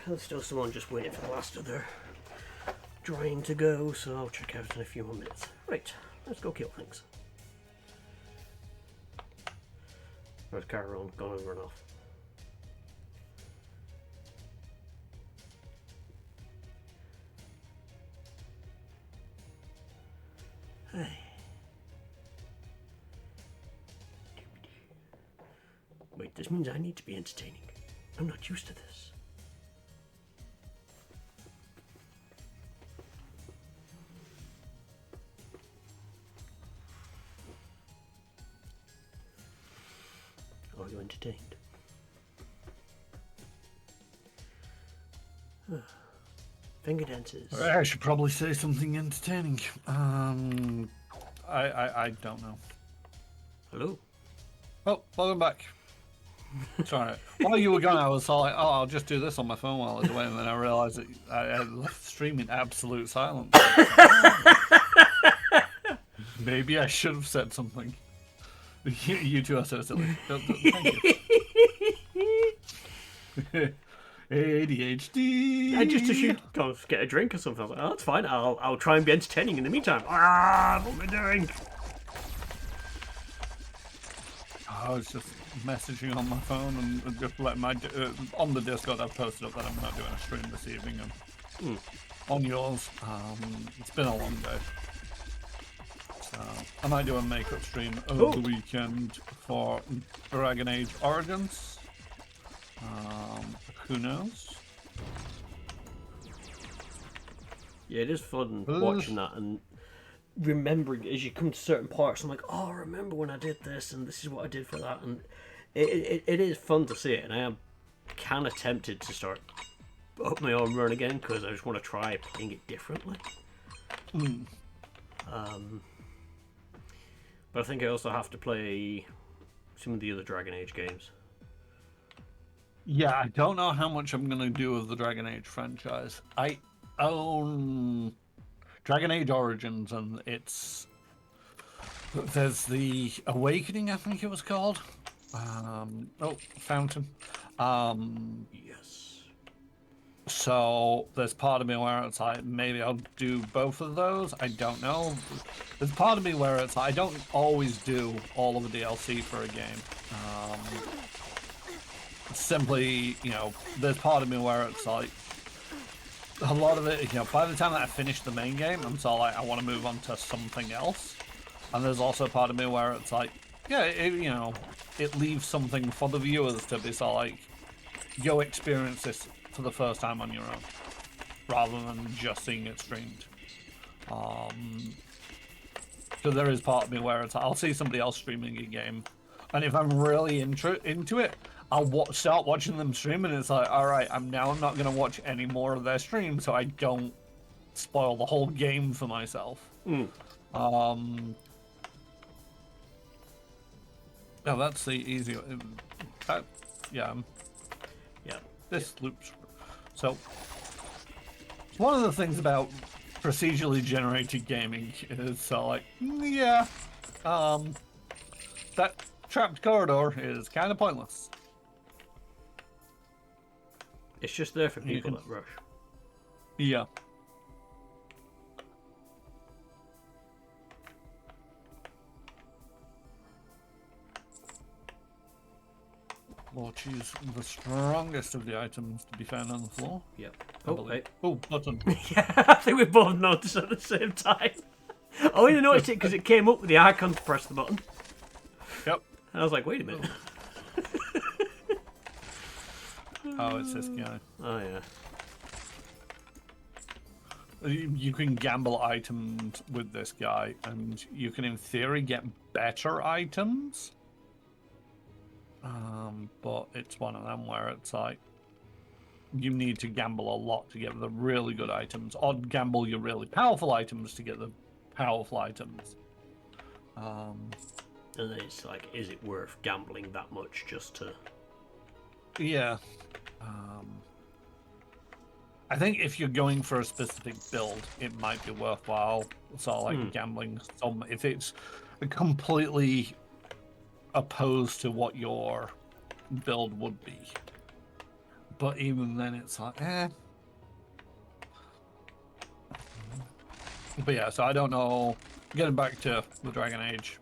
There's still someone just waiting for the last of their drying to go, so I'll check out in a few more minutes. Right, let's go kill things. Where's Caron? Gone over and off. Hey. Wait, this means I need to be entertaining. I'm not used to this. Are you entertained? Finger dances. I should probably say something entertaining. I don't know. Hello? Oh, welcome back. Sorry. While you were gone, I was all like, oh, I'll just do this on my phone while I was away, and then I realised that I left the stream in absolute silence. Maybe I should have said something. You two are so silly. Thank you. ADHD. I just assumed go get a drink or something. I was like, oh, that's fine. I'll try and be entertaining in the meantime. What am I doing? I was just messaging on my phone and just letting my on the Discord I've posted up that I'm not doing a stream this evening. And on yours, it's been a long day, so I might do a makeup stream over the weekend for Dragon Age Origins. Who knows? Yeah, it is fun watching that and remembering as you come to certain parts. I'm like, oh, I remember when I did this, and this is what I did for that, and it is fun to see it. And I am kind of tempted to start up my own run again because I just want to try playing it differently. But I think I also have to play some of the other Dragon Age games. Yeah, I don't know how much I'm gonna do of the Dragon Age franchise. I own Dragon Age Origins, and there's the Awakening, I think it was called. Fountain. Yes. So there's part of me where it's like, maybe I'll do both of those. I don't know. There's part of me where it's like, I don't always do all of the DLC for a game. Simply, there's part of me where it's like, a lot of it, by the time that I finish the main game, I'm sort of like, I want to move on to something else. And there's also part of me where it's like, yeah, it leaves something for the viewers to be sort of like, go experience this for the first time on your own, rather than just seeing it streamed. So there is part of me where it's like, I'll see somebody else streaming a game, and if I'm really into it, I'll start watching them stream, and it's like, all right, I'm not going to watch any more of their stream, so I don't spoil the whole game for myself. No, that's the easy. Yeah. This loops. So, one of the things about procedurally generated gaming is that trapped corridor is kind of pointless. It's just there for people that rush. Yeah. We'll choose the strongest of the items to be found on the floor. Yep. Oh, button. Yeah, I think we both noticed at the same time. I only noticed it because it came up with the icon to press the button. Yep. And I was like, wait a minute. Oh, it's this guy. Oh, yeah. You can gamble items with this guy, and you can, in theory, get better items. But it's one of them where it's like, you need to gamble a lot to get the really good items, or gamble your really powerful items to get the powerful items. And then it's like, is it worth gambling that much just to... Yeah. I think if you're going for a specific build, it might be worthwhile. So like gambling some, if it's a completely opposed to what your build would be. But even then, it's like, eh. But yeah, so I don't know. Getting back to the Dragon Age,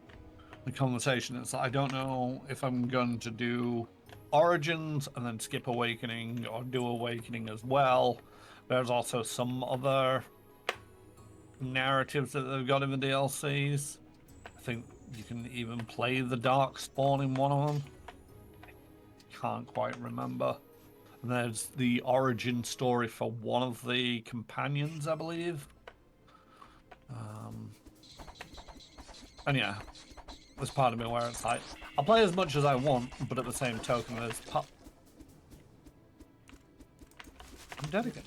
the conversation, it's like, I don't know if I'm going to do Origins and then skip Awakening, or do Awakening as well. There's also some other narratives that they've got in the DLCs. I think you can even play the Darkspawn in one of them. Can't quite remember. And there's the origin story for one of the companions, I believe. And yeah, there's part of me where it's like, I'll play as much as I want, but at the same token, there's I'm dead again.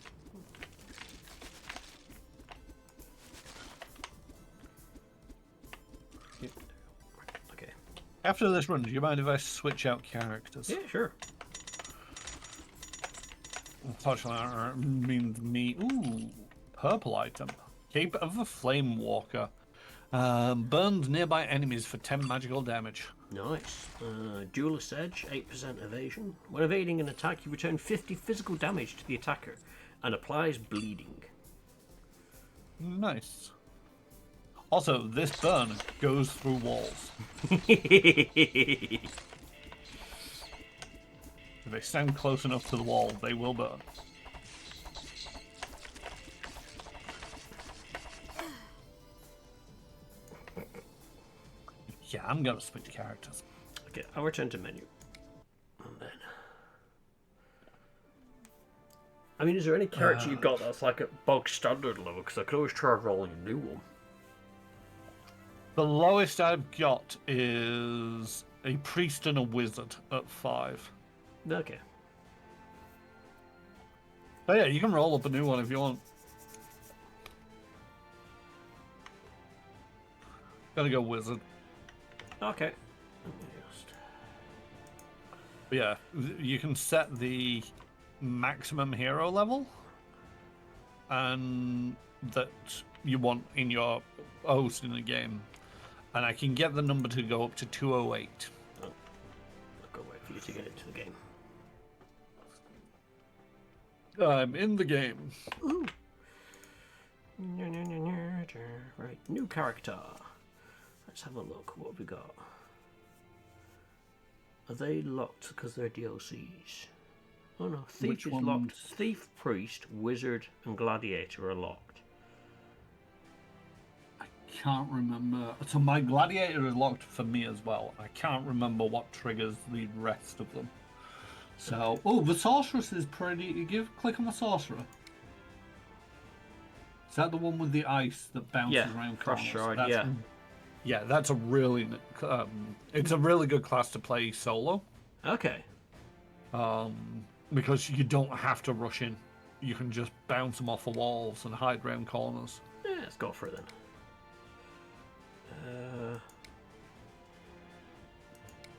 Okay. After this run, do you mind if I switch out characters? Yeah, sure. Unfortunately, means me. Ooh, purple item. Cape of the Flame Walker. Burns nearby enemies for 10 magical damage. Nice. Duelist Edge, 8% evasion. When evading an attack, you return 50 physical damage to the attacker and applies bleeding. Nice. Also, this burn goes through walls. If they stand close enough to the wall, they will burn. Yeah, I'm gonna switch characters. Okay, I'll return to menu. And then... I mean, is there any character you've got that's like at bog standard level? Because I could always try rolling a new one. The lowest I've got is a priest and a wizard at 5. Okay. Oh yeah, you can roll up a new one if you want. Gonna go wizard. Okay. But yeah, you can set the maximum hero level and that you want in your host in the game. And I can get the number to go up to 208. Oh. I'll go wait for you to get into the game. I'm in the game. Ooh. Right, new character. Let's have a look. What have we got? Are they locked because they're DLCs? Oh no, Thief Which is ones? locked. Thief, Priest, Wizard, and Gladiator are locked. I can't remember. So my gladiator is locked for me as well. I can't remember what triggers the rest of them. So, oh, the sorceress is pretty. Click on the sorcerer. Is that the one with the ice that bounces Yeah, around Frost corners? Shard, yeah. Yeah, that's a really. It's a really good class to play solo. Okay. Because you don't have to rush in. You can just bounce them off the walls and hide around corners. Yeah, let's go for it then.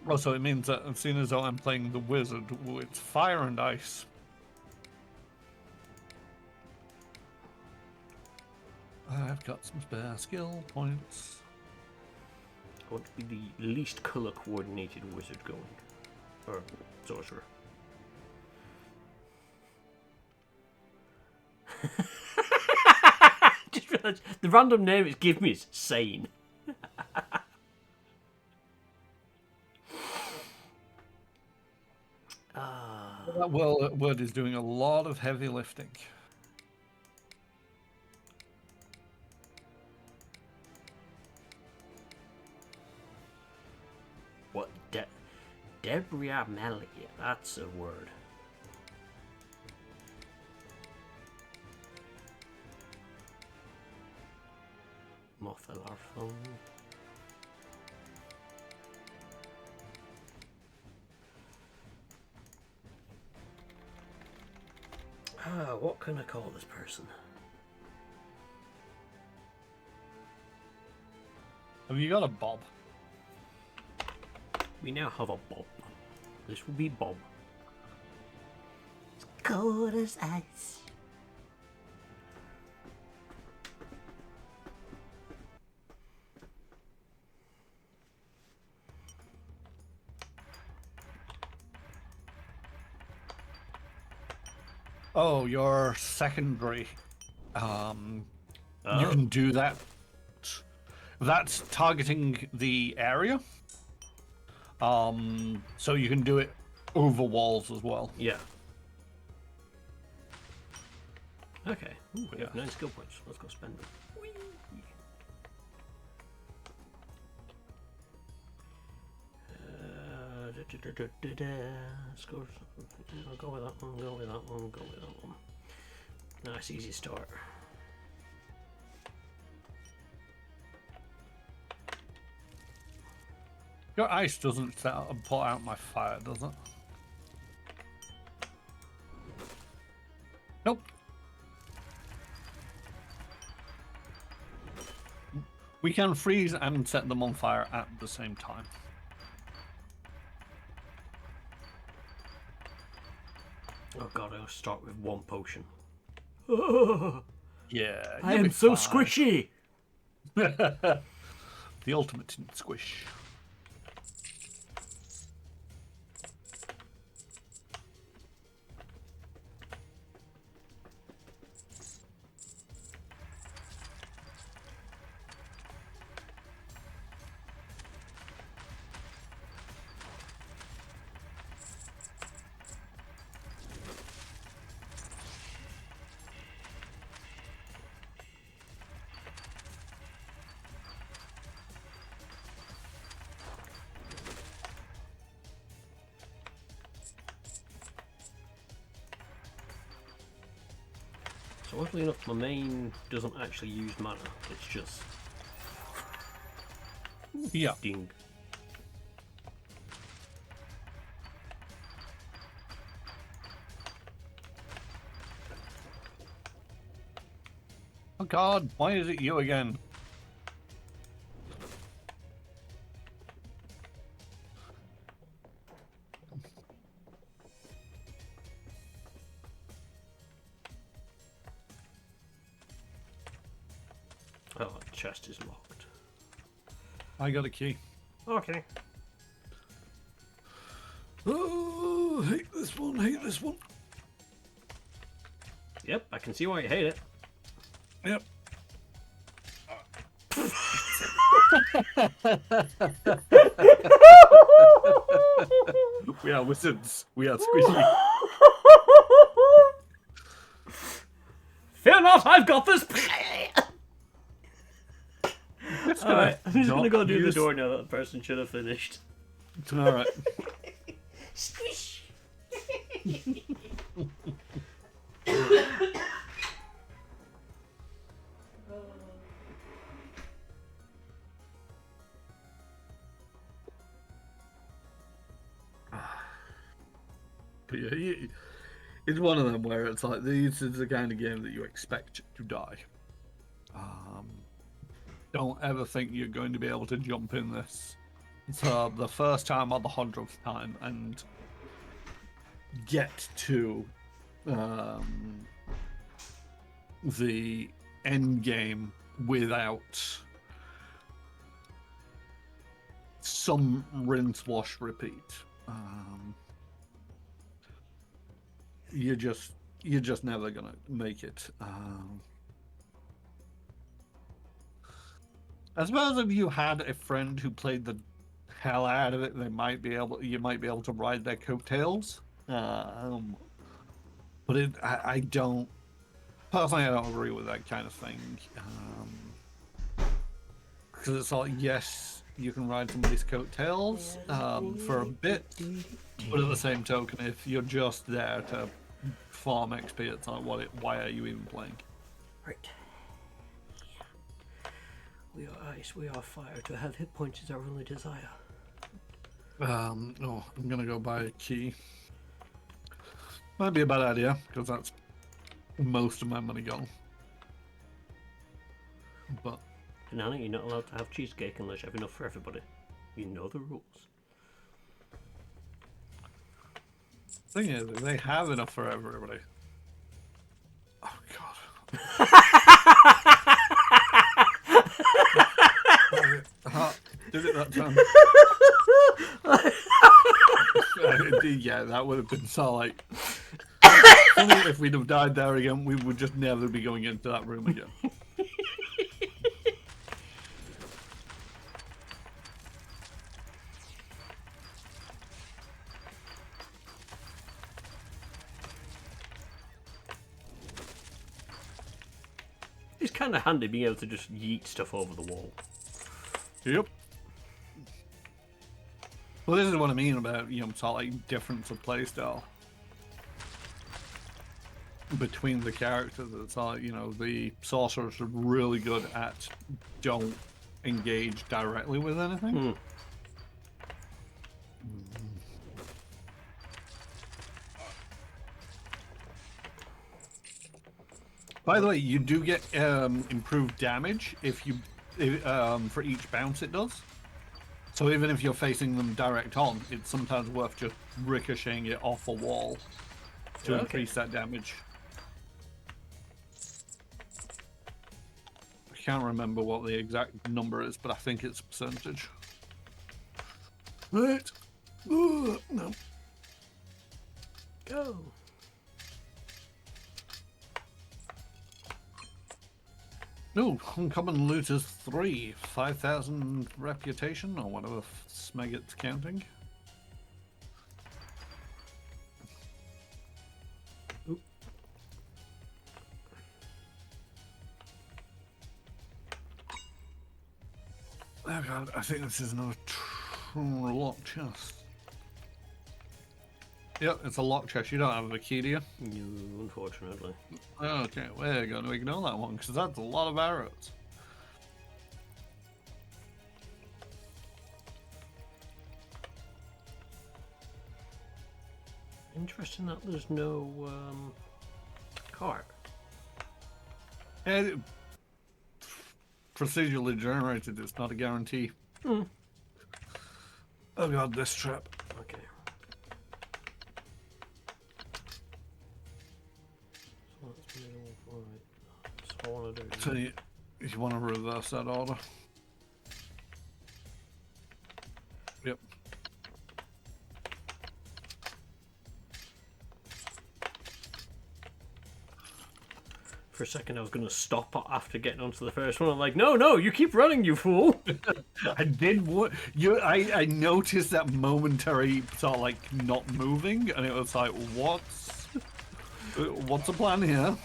Also, it means that as soon as I'm playing the wizard, it's fire and ice. I've got some spare skill points. I want to be the least colour coordinated wizard going. Or sorcerer. Just realised the random name it's given me is Sane. That word is doing a lot of heavy lifting. What? Debriamelia. That's a word. Mothalarphone. What can I call this person? Have you got a Bob? We now have a Bob. This will be Bob. It's cold as ice. Oh, your secondary. You Oh. can do that. That's targeting the area. So you can do it over walls as well. Yeah. Okay. Ooh, we Yeah. have 9 skill points. Let's go spend them. Whee! Let's go. I'll go with that one. Go with that one. Go with that one. Nice, easy start. Your ice doesn't set out and put out my fire, does it? Nope. We can freeze and set them on fire at the same time. Oh god, I'll start with 1 potion. Yeah. I you'll am be so fine. squishy! The ultimate squish. So oddly enough, my main doesn't actually use mana. It's just Yeah. ding. Oh god, why is it you again? Oh, the chest is locked. I got a key. Okay. Oh, hate this one, hate this one. Yep, I can see why you hate it. Yep. We are wizards. We are squishy. Fear not, I've got this! Alright, I'm just gonna go do the door now that the person should have finished. Alright. Squish! But yeah, it's one of them where it's like, this is the kind of game that you expect to die. Don't ever think you're going to be able to jump in this. So the first time or the 100th time and get to the end game without some rinse, wash, repeat. You're just never gonna make it. I suppose if you had a friend who played the hell out of it, you might be able to ride their coattails. But I don't personally. I don't agree with that kind of thing. Because it's like, yes, you can ride somebody's coattails for a bit, but at the same token, if you're just there to farm XP, it's like, why are you even playing? Right. We are ice, we are fire. To have hit points is our only desire. I'm gonna go buy a key. Might be a bad idea, because that's most of my money gone. But Nana, you're not allowed to have cheesecake unless you have enough for everybody. You know the rules. thing is, they have enough for everybody. Oh god. Did it that time? Yeah, that would have been so like funny if we'd have died there again, we would just never be going into that room again. It's kind of handy being able to just yeet stuff over the wall. Yep. Well, this is what I mean about, you know, sort of like difference of playstyle between the characters. It's like, you know, the sorcerers are really good at don't engage directly with anything. By the way, you do get improved damage if you for each bounce it does. So even if you're facing them direct on, it's sometimes worth just ricocheting it off a wall to increase that damage. I can't remember what the exact number is, but I think it's a percentage. Right. No. Go. No, uncommon loot is 3. 5,000 reputation, or whatever Smegget's counting. Oop. Oh god, I think this is another locked chest. Yep, it's a locked chest. You don't have a key, do you? No, unfortunately. Okay, we're going to ignore that one, because that's a lot of arrows. Interesting that there's no cart. Yeah, procedurally generated, it's not a guarantee. Oh god, this trap. Okay. So that's middle, right. So I want to do. So you want to reverse that order. Yep. For a second, I was going to stop after getting onto the first one. I'm like, no, you keep running, you fool. I did what you. I noticed that momentary sort of like not moving, and it was like, what's the plan here?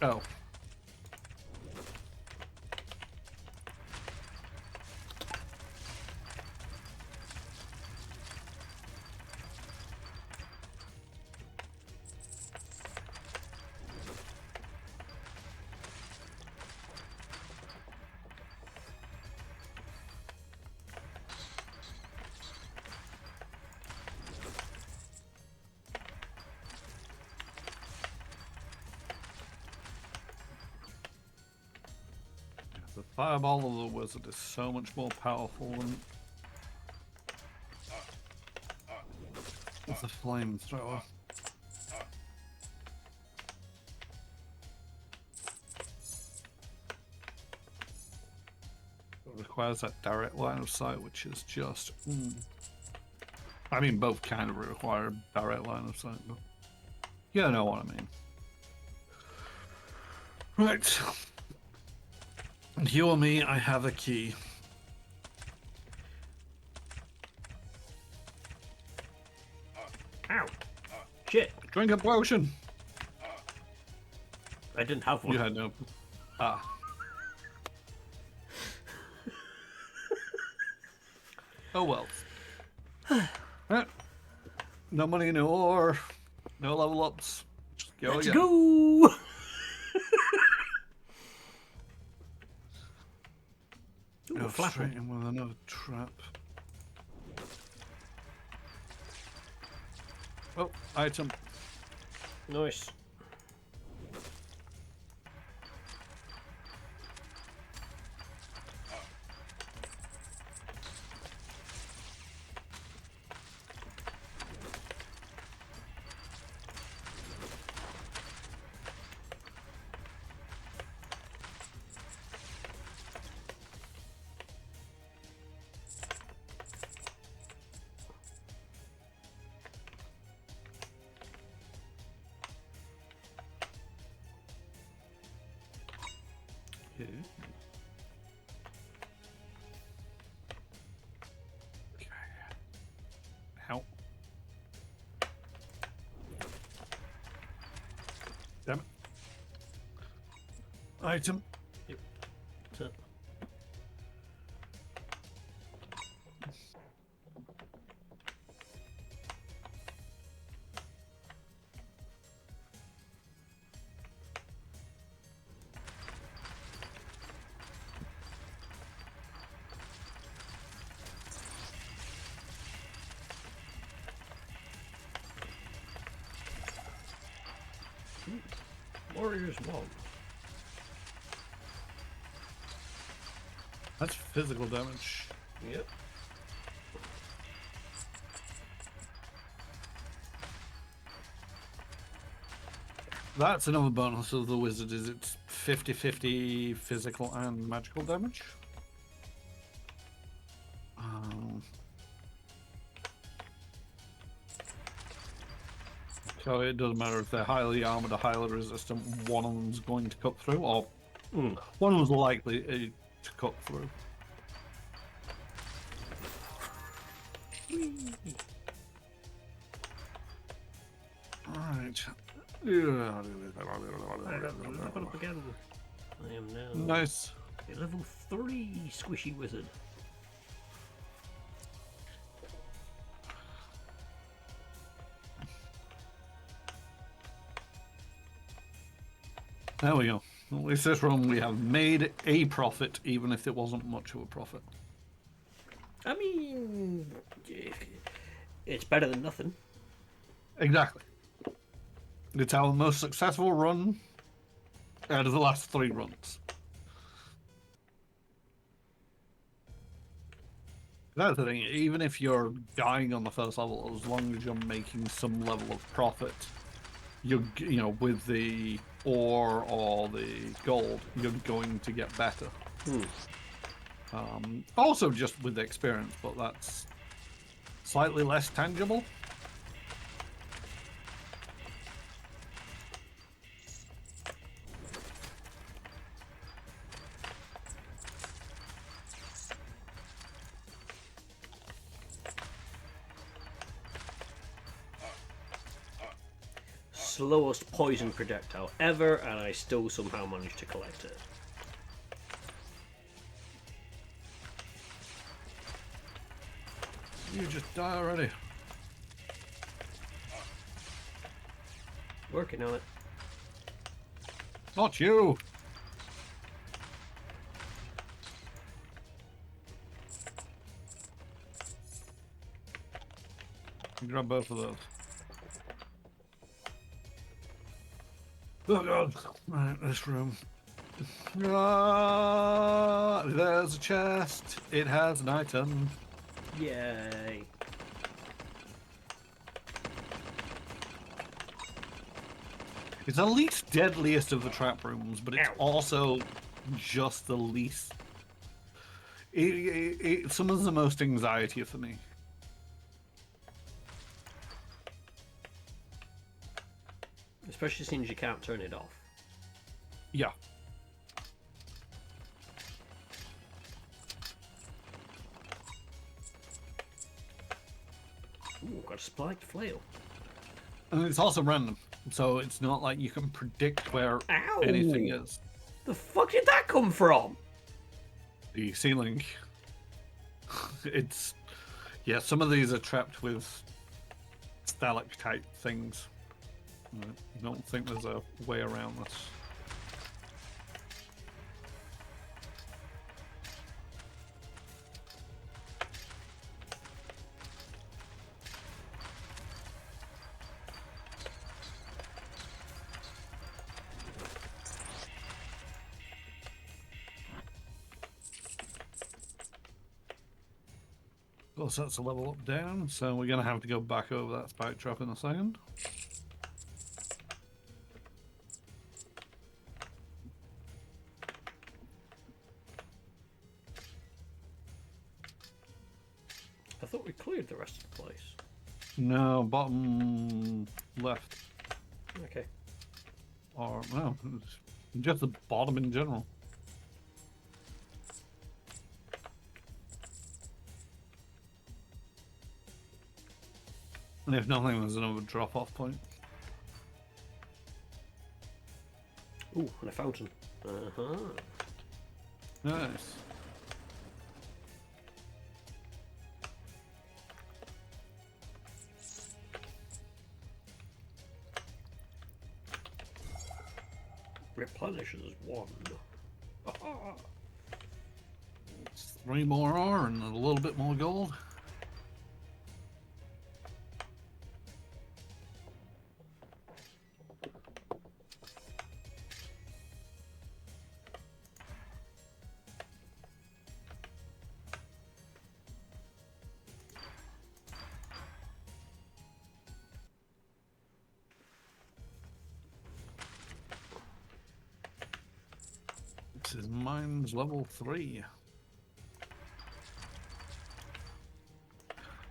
Oh. The fireball of the wizard is so much more powerful than the flamethrower. It requires that direct line of sight, which is just. I mean, both kind of require direct line of sight, but you know what I mean. Right. And you or me, I have a key. Ow. Shit. Drink a potion. I didn't have one. You had no. Ah. Oh well. Right. No money, no ore, no level ups. Just go Let's again. go. Ooh, Go a flapper. straight in with another trap. Oh, item. Nice. Ooh. Ow. Damn it. Item. So, Warriors won. That's physical damage. Yep. That's another bonus of the wizard, is it's 50-50 physical and magical damage. So it doesn't matter if they're highly armored or highly resistant, one of them's going to cut through, or one of them's likely to cut through. Right. Level up again. I am now Nice. a level 3 squishy wizard. There we go. At least this run we have made a profit, even if it wasn't much of a profit. I mean, it's better than nothing. Exactly. It's our most successful run out of the last 3 runs. That's the thing, even if you're dying on the first level, as long as you're making some level of profit, you know, with the ore or the gold, you're going to get better. Also just with the experience, but that's slightly less tangible. Slowest poison projectile ever, and I still somehow managed to collect it. You just die already. Working on it. Not you! You grab both of those. Oh god. Right, this room. Ah, there's a chest. It has an item. Yay. It's the least deadliest of the trap rooms, but it's Ow. also just the least. It summons the most anxiety for me. Especially since you can't turn it off. Yeah. Ooh, got a spiked flail. And it's also random, so it's not like you can predict where Ow! anything is. The fuck did that come from? The ceiling. It's... Yeah, some of these are trapped with stalactite things. I don't think there's a way around this. Well, so that's a level up down, so we're going to have to go back over that spike trap in a second. I thought we cleared the rest of the place. No, bottom left. Okay. Or, no, it's just the bottom in general. And if nothing, there's another drop-off point. Ooh, and a fountain. Uh-huh. Nice. Replenishes 1. Aha. 3 more ore and a little bit more gold. This is mine's level 3.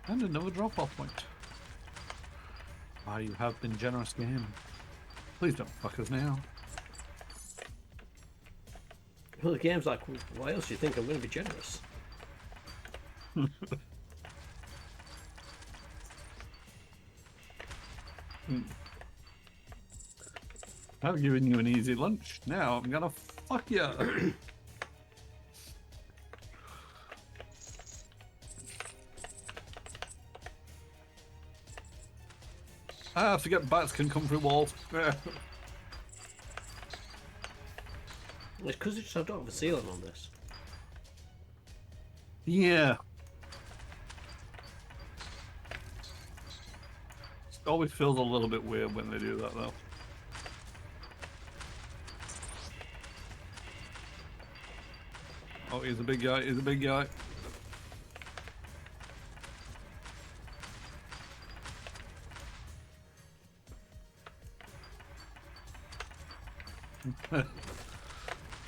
And another drop-off point. Ah, you have been generous, game. Please don't fuck us now. Well, the game's like, why else do you think I'm going to be generous? I've given you an easy lunch. Now I'm gonna fuck you. I forget bats can come through walls. It's because I don't have a ceiling on this. Yeah. It always feels a little bit weird when they do that, though. Oh, he's a big guy. He's a big guy.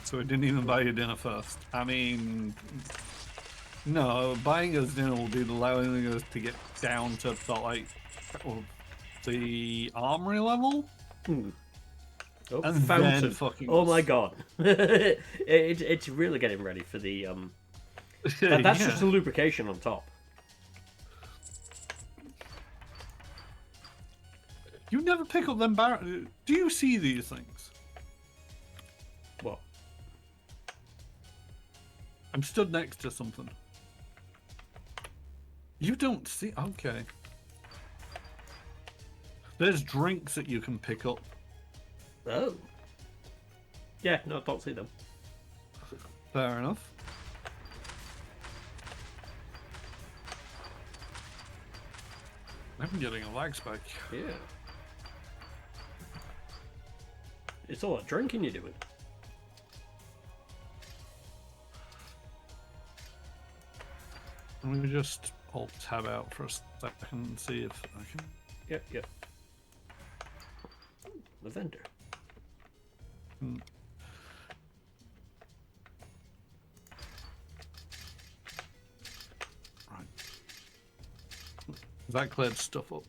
So we didn't even buy you dinner first. I mean, no, buying us dinner will be allowing us to get down to like the armory level. Oh, And fountain! then fucking Oh my god! It's really getting ready for the that's Yeah. just the lubrication on top. You never pick up them barrels. Do you see these things? What? I'm stood next to something. You don't see. Okay. There's drinks that you can pick up. Oh. Yeah, no, I don't see them. Fair enough. I'm getting a lag spike. Yeah. It's all that drinking you're doing. Let me just alt tab out for a second and see if I can. Yep, yep. The vendor. Right. That cleared stuff up.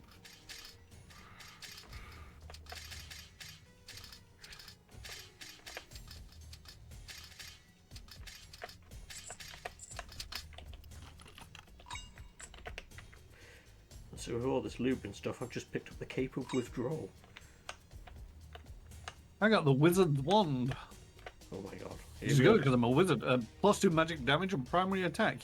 So with all this lube and stuff, I've just picked up the Cape of Withdrawal. I got the wizard wand. Oh my god. Which is good because I'm a wizard. +2 magic damage and primary attack.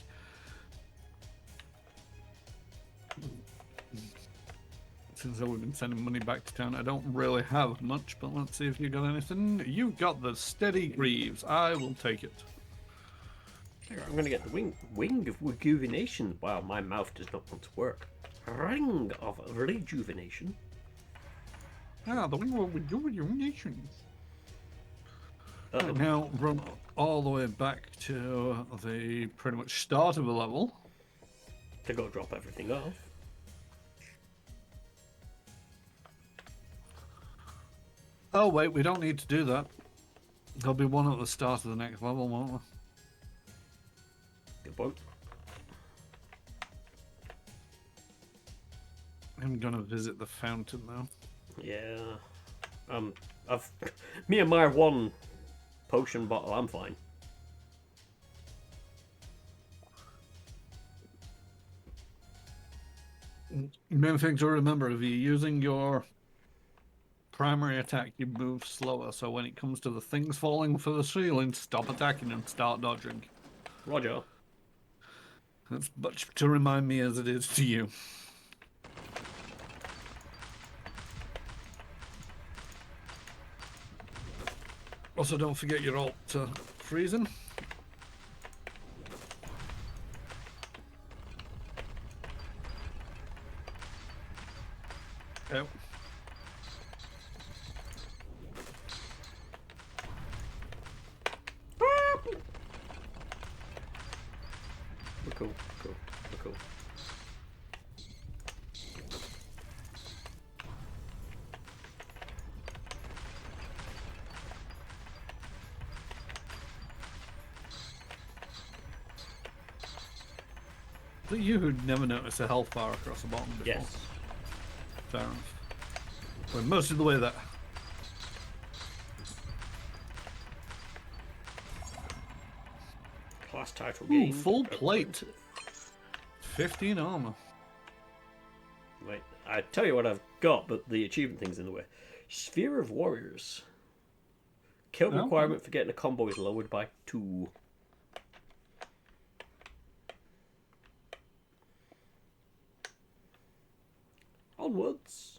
Since we've been sending money back to town, I don't really have much, but let's see if you got anything. You got the steady greaves. I will take it. I'm gonna get the wing of rejuvenation. Wow, my mouth does not want to work. Ring of rejuvenation. Ah, the wing will do your nation. Uh-oh. Now run all the way back to the pretty much start of the level. To go drop everything off. Oh wait, we don't need to do that. There'll be one at the start of the next level, won't there? Good point. I'm gonna visit the fountain now. Yeah. I've me and my one potion bottle, I'm fine. Main thing to remember: if you're using your primary attack, you move slower. So when it comes to the things falling for the ceiling, stop attacking and start dodging. Roger. That's much to remind me as it is to you. Also, don't forget your ult to freezing. Yep. We're cool. Cool. We're cool. But you who'd never noticed a health bar across the bottom before. Yes. Fair enough. We're most of the way there. Class title Ooh, game. full plate. 15 armor. Wait, I tell you what I've got, but the achievement thing's in the way. Sphere of Warriors. Kill Oh. requirement for getting a combo is lowered by 2. Onwards.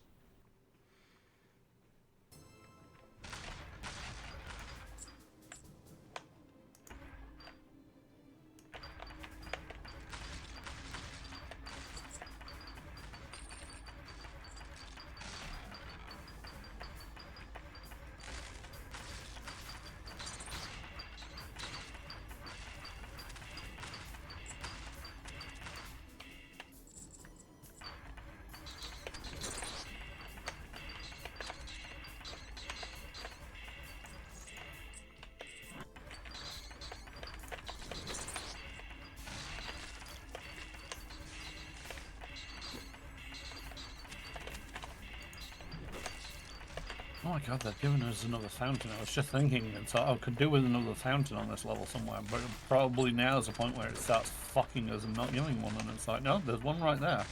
Oh my god, they're giving us another fountain. I was just thinking, it's like, I could do with another fountain on this level somewhere, but probably now is the point where it starts fucking us and not giving one, and it's like, no, there's one right there.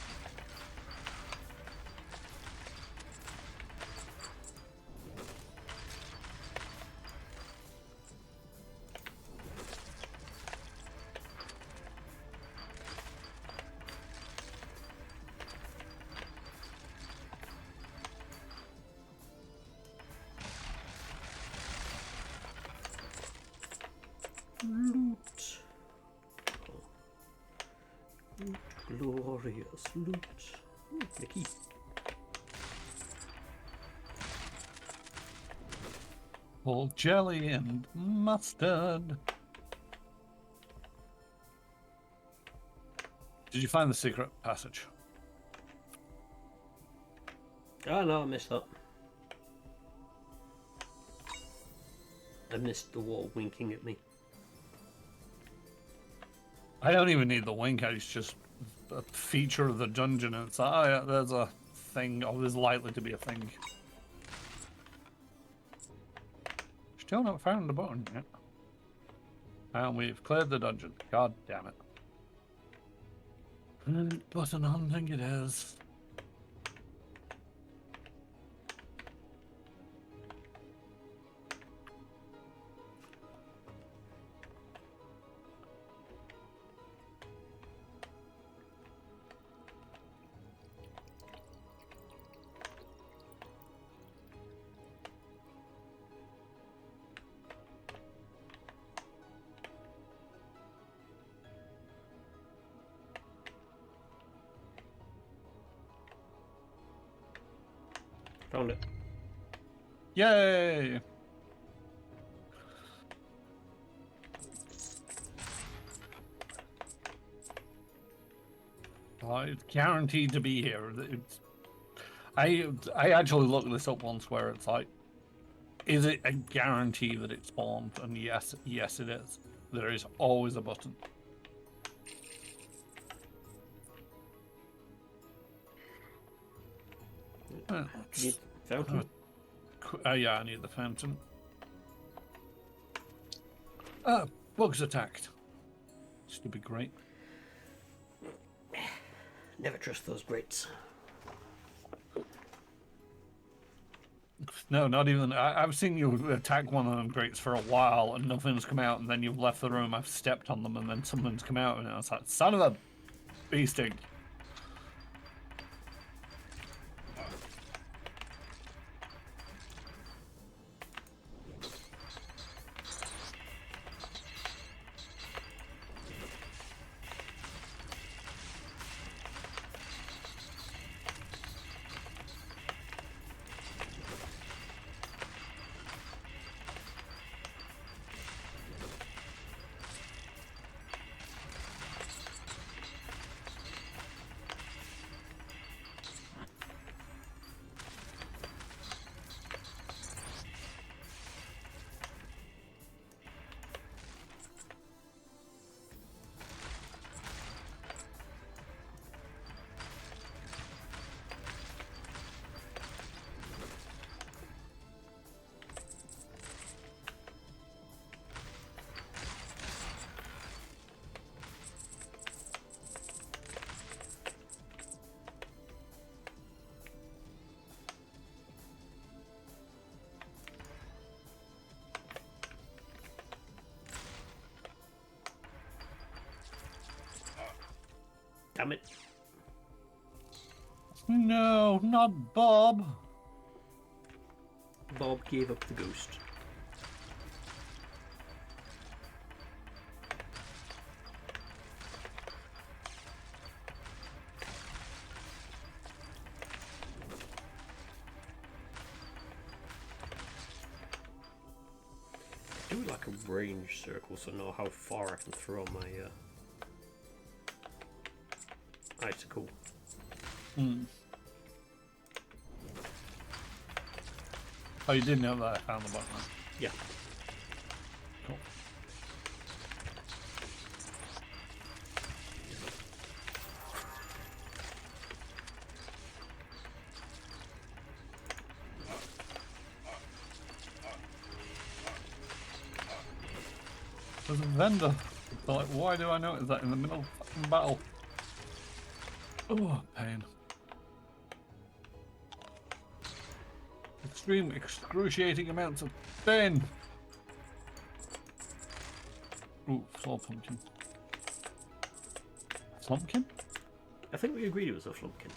Loot. Loot. Glorious loot. Ooh, the key. Full jelly and mustard. Did you find the secret passage? Oh no, I missed that. I missed the wall winking at me. I don't even need the wink, it's just a feature of the dungeon. It's like, oh yeah, there's a thing, or there's likely to be a thing. Still not found the button yet. And we've cleared the dungeon. God damn it. Button hunting it is. Found it. Yay! Oh, it's guaranteed to be here. I actually looked this up once where it's like, is it a guarantee that it spawned? And yes, it is. There is always a button. Need fountain? Yeah, I need the fountain. Bugs attacked. Stupid great. Never trust those Brits. No, not even. I've seen you attack one of them grates for a while and nothing's come out, and then you've left the room. I've stepped on them, and then something's come out, and I was like, "Son of a beasting!" Damn it. No, not Bob. Bob gave up the ghost. Do like a range circle so I know how far I can throw my icicle. Oh, you didn't know that I found the button. Yeah. Cool. There's a vendor. So like, why do I notice that in the middle of fucking battle? Oh, pain. Extreme, excruciating amounts of pain. Ooh, floor pumpkin. Flumpkin? I think we agreed it was a flumpkin.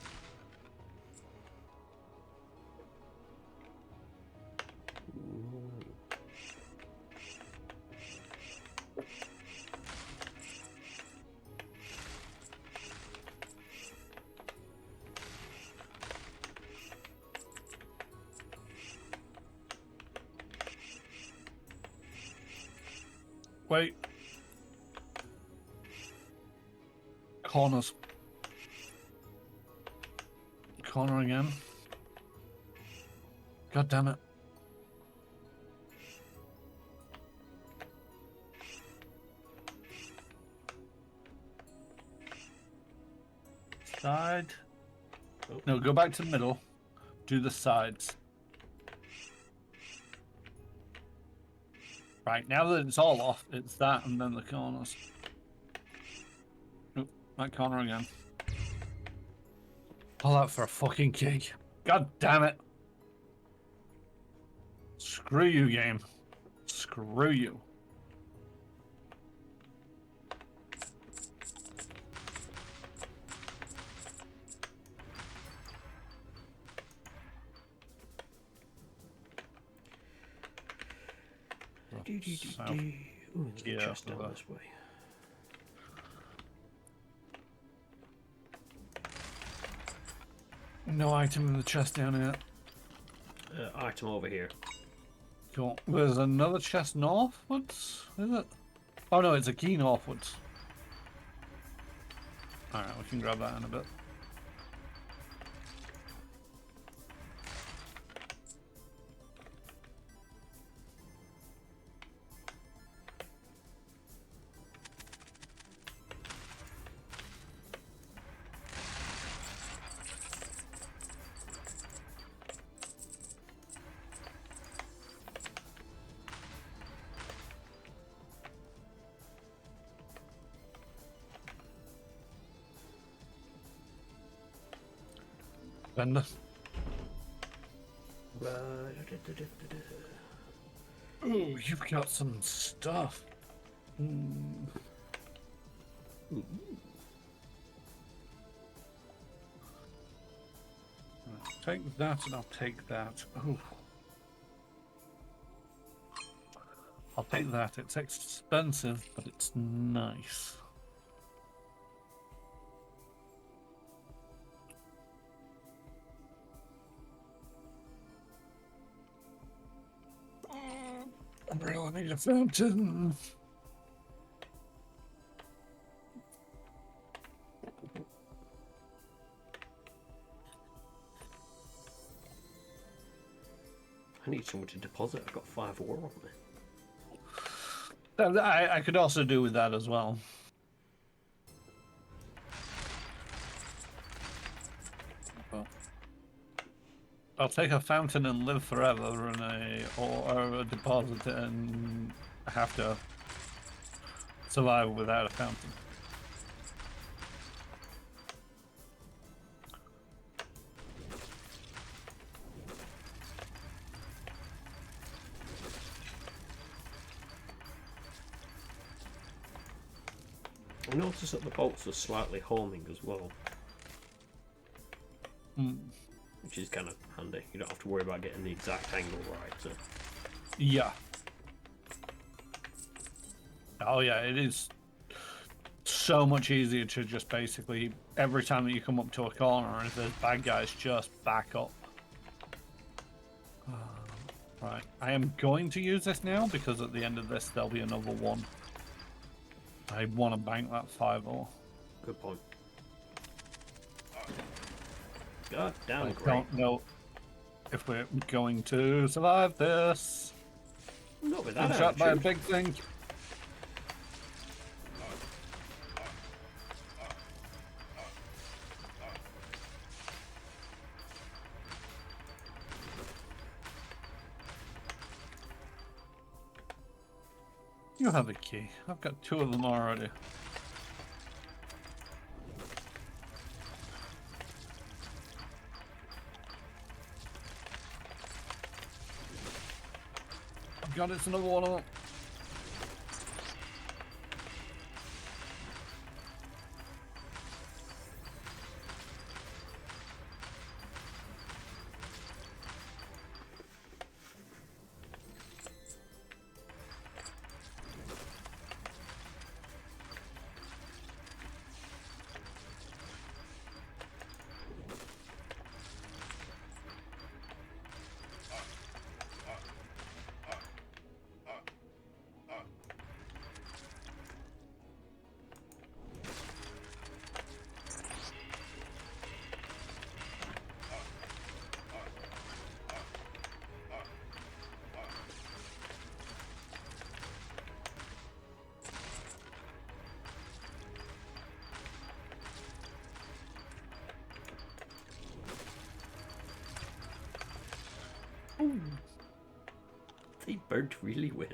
Wait. Corners. Corner again. God damn it. Side. Oh. No, go back to the middle. Do the sides. Right, now that it's all off, it's that and then the corners. Oop, that corner again. Pull out for a fucking key. God damn it. Screw you, game. Screw you. Ooh, there's a chest down this way. No item in the chest down here. Item over here. Cool. There's another chest northwards, is it? Oh no, it's a key northwards. Alright, we can grab that in a bit. Vendor. Oh, you've got some stuff. Take that and I'll take that. Oh. I'll take that. It's expensive, but it's nice. I really need a fountain. I need someone to deposit. I've got 5 ore on me. I could also do with that as well. But I'll take a fountain and live forever, and or a deposit and have to survive without a fountain. I noticed that the bolts are slightly homing as well, which is kind of handy. You don't have to worry about getting the exact angle right. So. Yeah. Oh yeah, it is so much easier to just basically, every time that you come up to a corner, if there's bad guys, just back up. Right, I am going to use this now because at the end of this there'll be another one. I want to bank that 5 ore. Good point. God damn, I great. don't know if we're going to survive this. Not with that Been shot by a attitude. big thing. You have a key. I've got 2 of them already. God, it's another one of them. They burnt really well.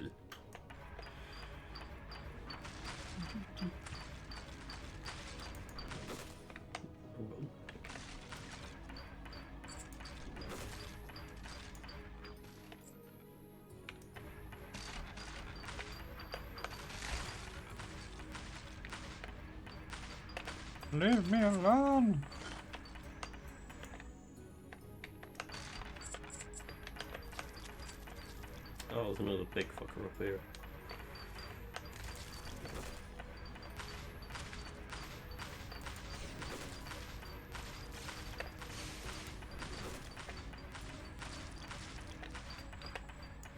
Leave me alone. Oh, there's another big fucker up here.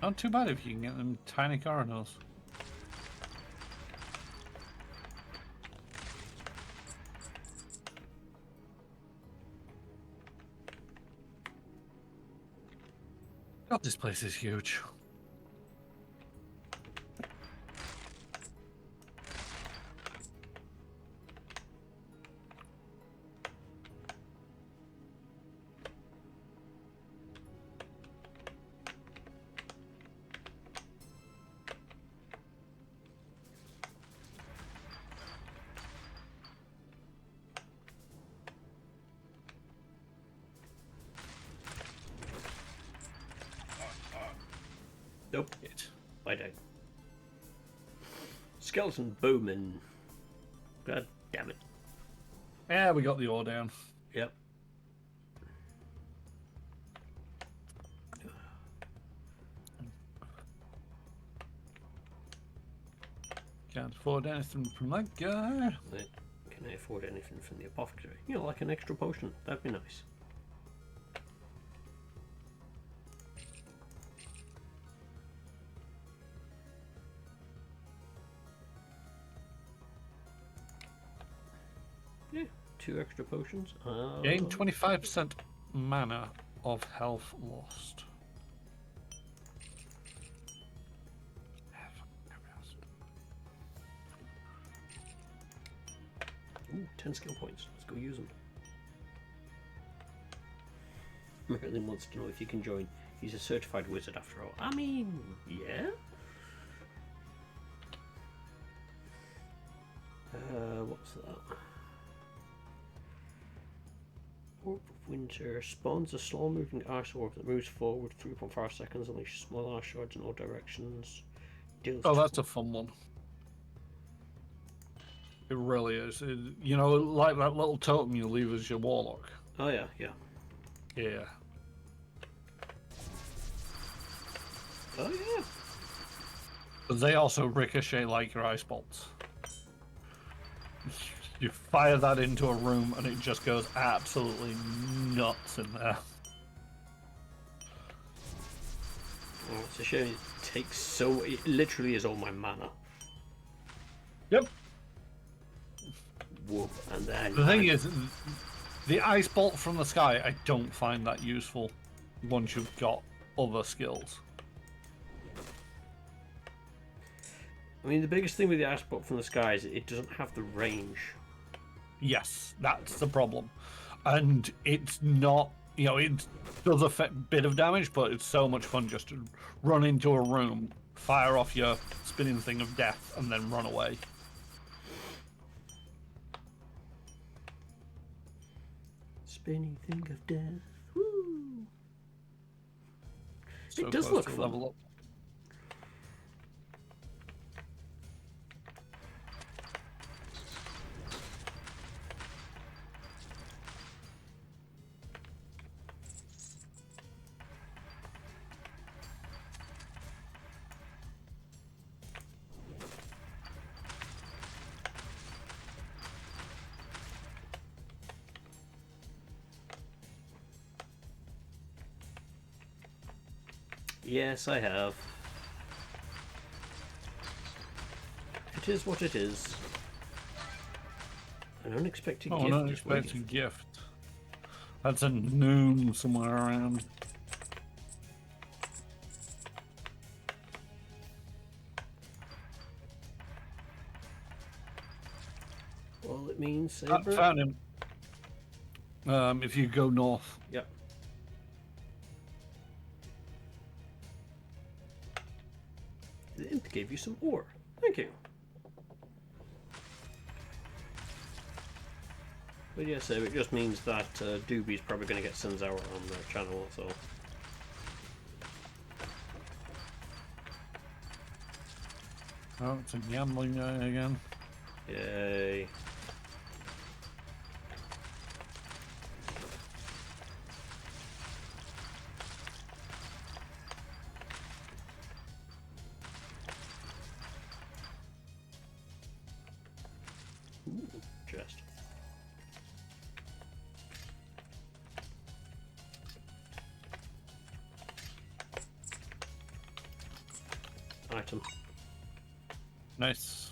Not too bad if you can get them tiny corridors. God, this place is huge. Nope. It. I don't. Skeleton bowman. God damn it. Yeah, we got the ore down. Yep. Can't afford anything from that guy. Right. Can I afford anything from the apothecary? You know, like an extra potion. That'd be nice. Yeah, 2 extra potions. Gain 25% mana of health lost. Ooh, 10 skill points. Let's go use them. Merlin wants to know if you can join. He's a certified wizard after all. I mean, yeah. What's that? Orb of Winter spawns a slow-moving ice orb that moves forward 3.5 seconds, unleashes small ice shards in all directions. Deals Oh, that's a fun one. It really is. You know, like that little totem you leave as your warlock. Oh yeah, yeah. Yeah. Oh yeah. But they also ricochet like your ice bolts. You fire that into a room and it just goes absolutely nuts in there. Oh, it's a shame it takes so. It literally is all my mana. Yep. Whoop, and then The thing is, the ice bolt from the sky, I don't find that useful once you've got other skills. I mean, the biggest thing with the ice bolt from the sky is it doesn't have the range. Yes, that's the problem. And it's not, you know, it does a bit of damage, but it's so much fun just to run into a room, fire off your spinning thing of death, and then run away. Spinning thing of death. Woo! So It does close look to fun. level up. Yes, I have. It is what it is. An unexpected Oh, gift. an is waiting. unexpected gift. That's a noon somewhere around. All it means, I Saber. found him. If you go north. Yep. The imp gave you some ore. Thank you. But yeah, so it just means that Doobie's probably going to get Sunzower on their channel, so. Oh, it's a gambling guy again. Yay. Ooh, chest. Item. Nice.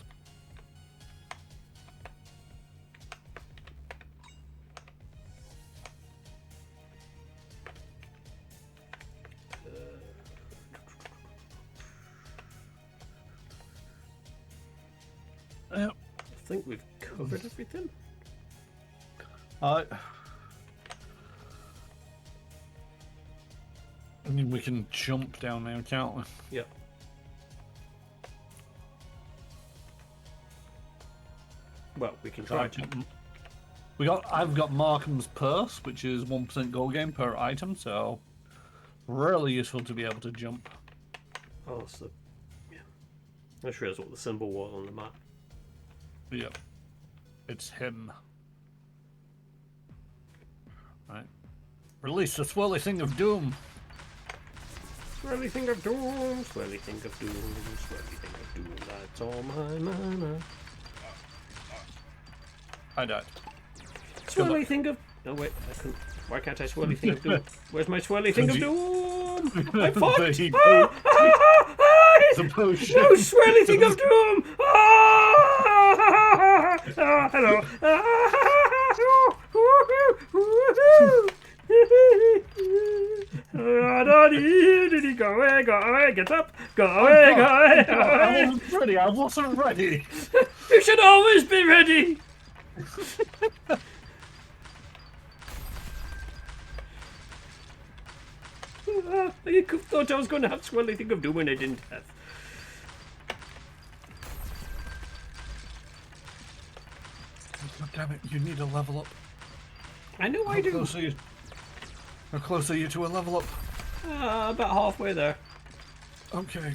Yep. I think we've covered everything. I mean, we can jump down there, can't we? Yep. Well, we can try to. I've got Markham's Purse, which is 1% gold gain per item, so really useful to be able to jump. Oh, it's the. Yeah. I just realised what the symbol was on the map. Yep. It's him. Right. Release the swirly thing of doom. Swirly thing of doom, swirly thing of doom, swirly thing of doom. That's all my mana. I died. Swirly thing of. Oh wait, I couldn't. Why can't I swirly thing of doom? Where's my swirly thing of doom? I'm fucked! There you Ah, go. ah, ah, The potion. no, swirly thing of doom! Ah, ah, hello. Go away, get up, go away, go away, go I away. wasn't ready. I wasn't ready. You should always be ready. I thought I was going to have swirly thing of doom when I didn't have. God damn it! You need to level up. I know I do. How close are you to a level up? About halfway there. Okay.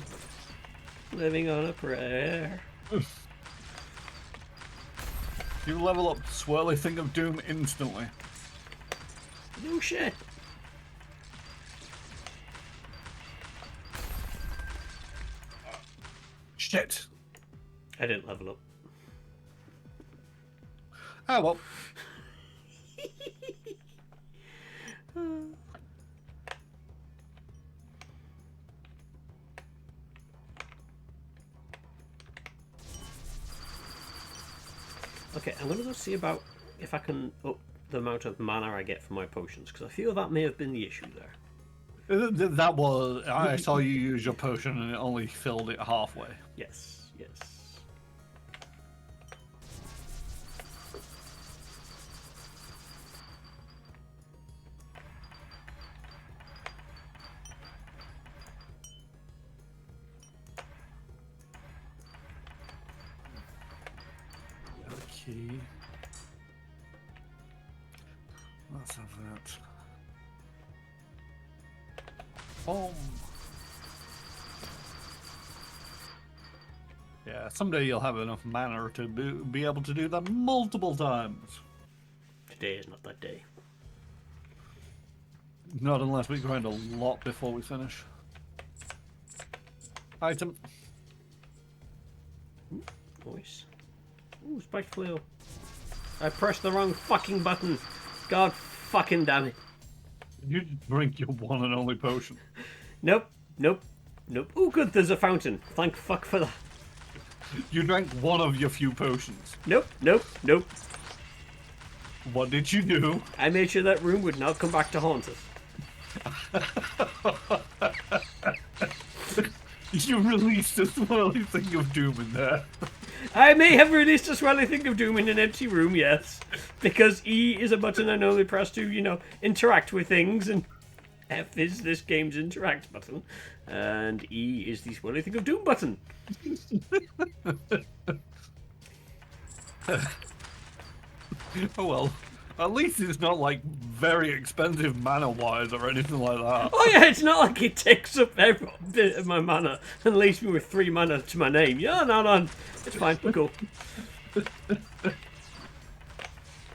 Living on a prayer. You level up swirly thing of doom instantly. No shit. Shit. I didn't level up. Oh well. Okay, I'm gonna go see about if I can up the amount of mana I get from my potions, because I feel that may have been the issue there. That was. I saw you use your potion and it only filled it halfway. Yes, yes. Okay. Let's have that. Boom. Yeah, someday you'll have enough mana to be able to do that multiple times. Today is not that day. Not unless we grind a lot before we finish. Item. Voice. Ooh, spiked flail. I pressed the wrong fucking button. God fucking damn it. You drink your one and only potion. Nope, nope, nope. Oh good, there's a fountain. Thank fuck for that. You drank one of your few potions. Nope, nope, nope. What did you do? I made sure that room would not come back to haunt us. You released a swirly thing of doom in there. I may have released a swirly thing of doom in an empty room, yes. Because E is a button I only press to, you know, interact with things, and F is this game's interact button, and E is the swirly thing of doom button. Oh well. At least it's not like very expensive mana wise or anything like that. Oh yeah, it's not like it takes up every bit of my mana and leaves me with 3 mana to my name. Yeah, no, it's fine, we're cool.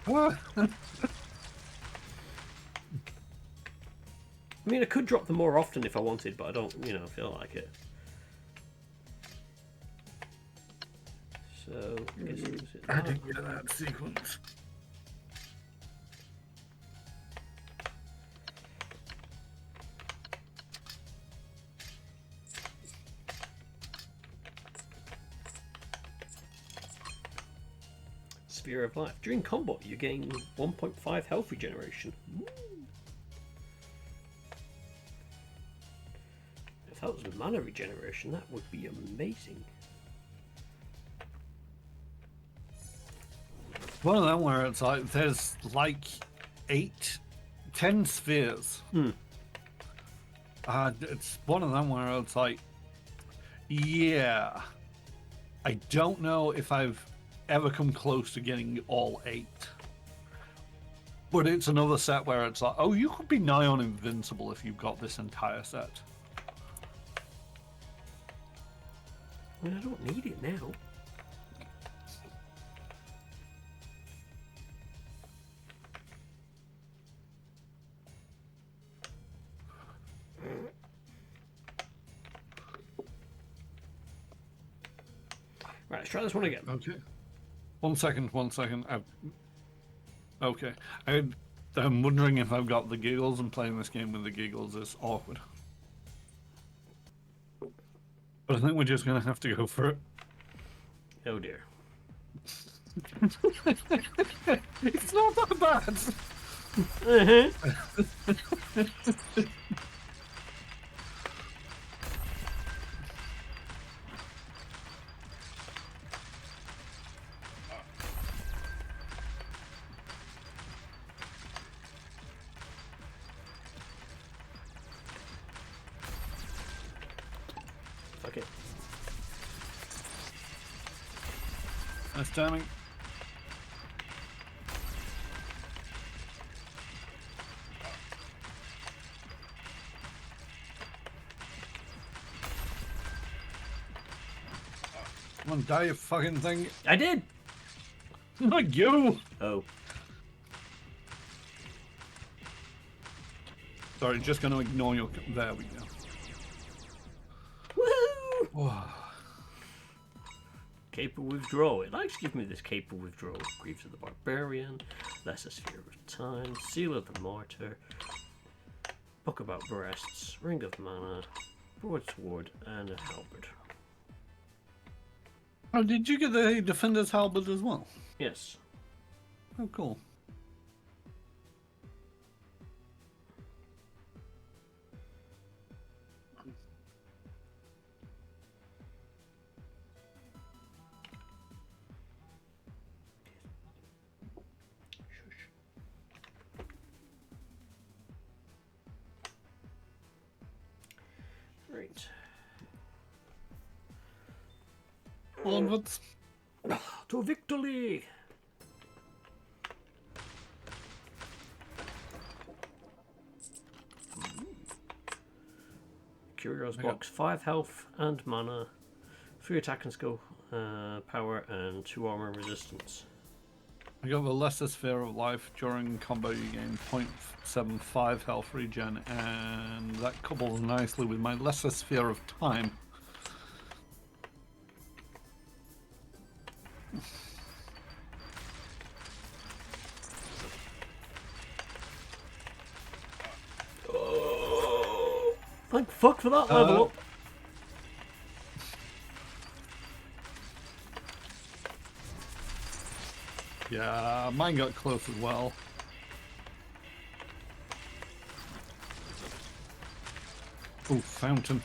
I mean, I could drop them more often if I wanted, but I don't, you know, feel like it. So, I guess it was I didn't get that sequence. Sphere of Life. During combat, you gain 1.5 health regeneration. Ooh. If that was mana regeneration, that would be amazing. One of them where it's like there's like 10 spheres. It's one of them where it's like, yeah, I don't know if I've ever come close to getting all 8. But it's another set where it's like, oh, you could be nigh on invincible if you've got this entire set. I mean, I don't need it now. Right, let's try this one again. Okay. 1 second, 1 second. Okay. I'm wondering if I've got the giggles, and playing this game with the giggles is awkward. But I think we're just going to have to go for it. Oh dear. It's not that bad. Fuck it. Nice timing. Come on, die, you fucking thing. I did! Not you! Oh. Sorry, just going to ignore your... There we go. Woohoo! Cape of Withdrawal. It likes to give me this Cape of Withdrawal. Greaves of the Barbarian, Lesser Sphere of Time, Seal of the Martyr, Book About Breasts, Ring of Mana, Broadsword, and a Halberd. Oh, did you get the Defender's Halberd as well? Yes. Oh, cool. Right. Onwards. To victory! Curios box, 5 health and mana, 3 attack and skill power, and 2 armor resistance. I got the Lesser Sphere of Life. During combo you gain 0.75 health regen, and that couples nicely with my Lesser Sphere of Time. Oh, thank fuck for that level up. Yeah, mine got close as well. Oh, fountain.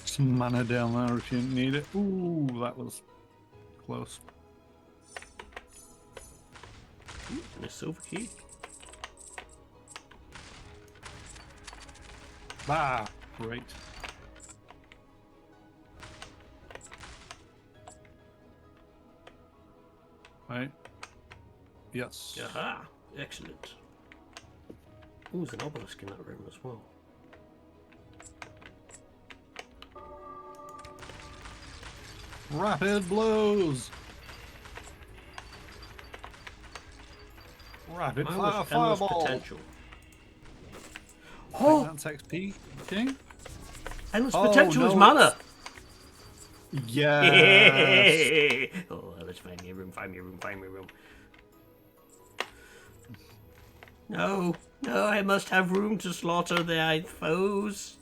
Some mana down there if you need it. Ooh, that was close. And a silver key. Ah, great. Right. Yes. Aha! Excellent. Ooh, there's an obelisk in that room as well. Rapid blows. Rapid fire Endless fireball. potential. Oh, that's XP. King. Endless Oh, potential is no, mana. Yes. Oh, let's find me a room. Find me a room. Find me a room. No, no, I must have room to slaughter thy foes.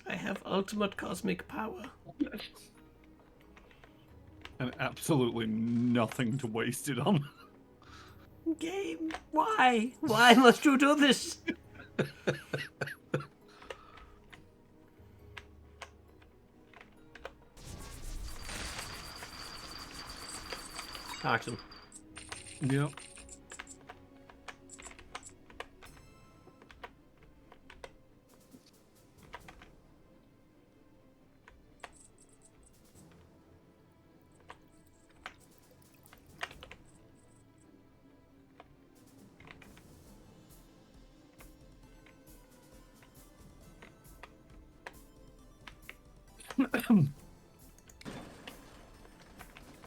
I have ultimate cosmic power. And absolutely nothing to waste it on. Game, why? Why must you do this? Action. Yep.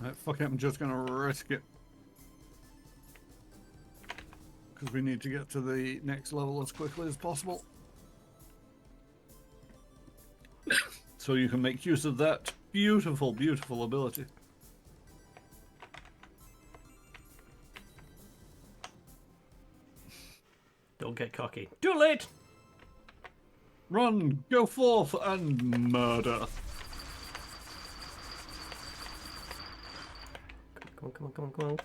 Right, fuck it, I'm just gonna risk it. Because we need to get to the next level as quickly as possible. So you can make use of that beautiful, beautiful ability. Don't get cocky. Too late! Run, go forth, and murder. Come on, come on, come on, come on.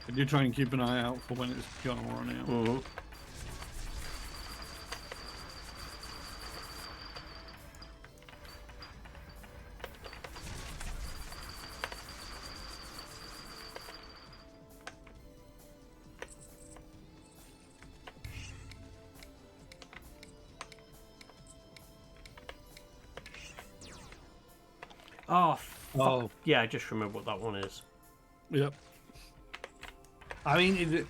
I do try and keep an eye out for when it's gonna run out. Mm-hmm. Oh, fuck. Oh. Yeah, I just remember what that one is. Yep. I mean,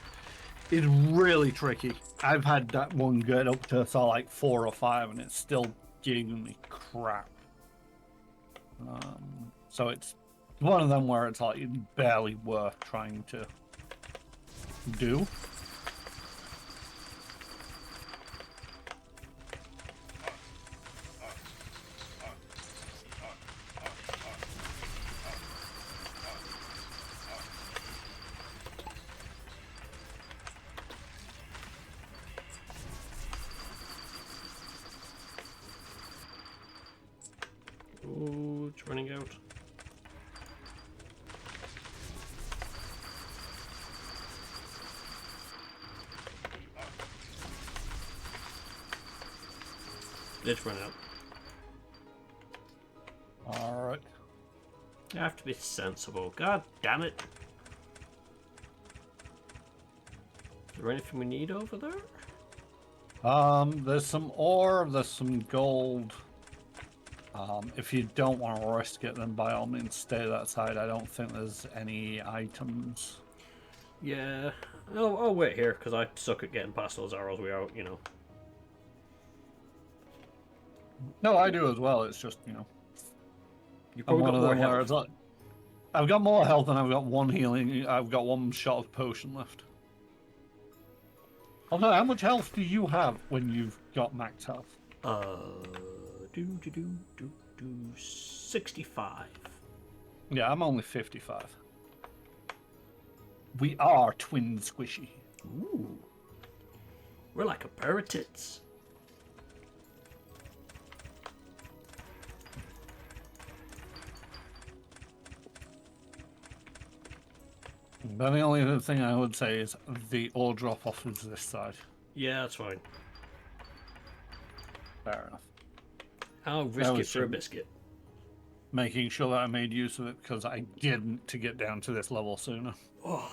it's really tricky. I've had that one get up to like 4 or 5, and it's still genuinely crap. So it's one of them where it's like barely worth trying to do. Ooh, it's running out. It's run out. Alright. You have to be sensible. God damn it. Is there anything we need over there? There's some ore, there's some gold. If you don't want to risk it, then by all means stay that side. I don't think there's any items. Yeah. I'll wait here, because I suck at getting past those arrows without, you know. No, I do as well. It's just, you know. Oh, I'm we one got of more them where health. it's like, I've got more health and I've got one healing. I've got one shot of potion left. Although, how much health do you have when you've got max health? Do 65. Yeah, I'm only 55. We are twin squishy. Ooh. We're like a pair of tits. But the only other thing I would say is the ore drop off is this side. Yeah, that's fine. Fair enough. I'll risk it for a biscuit. Making sure that I made use of it because I didn't to get down to this level sooner. Oh.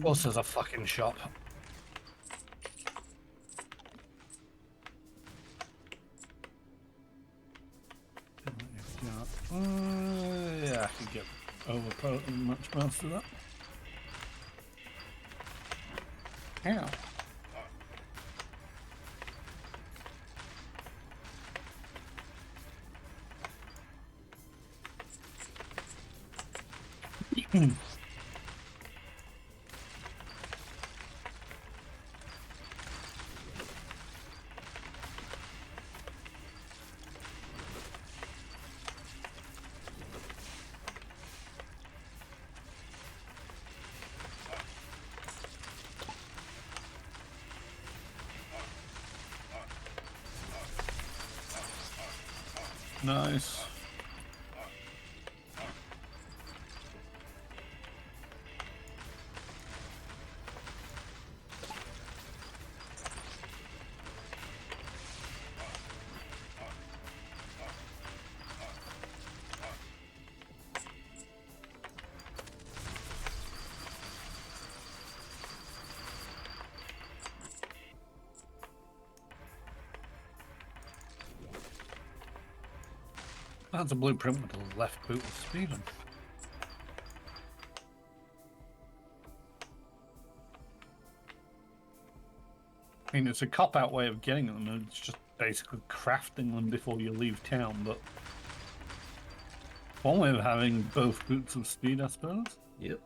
Plus, there's a fucking shop. Yeah, I could get over much most of that. Ow. Nice. That's a blueprint with the left boot with speed on. I mean, it's a cop-out way of getting them, and it's just basically crafting them before you leave town, but one way of having both boots of speed, I suppose. Yep.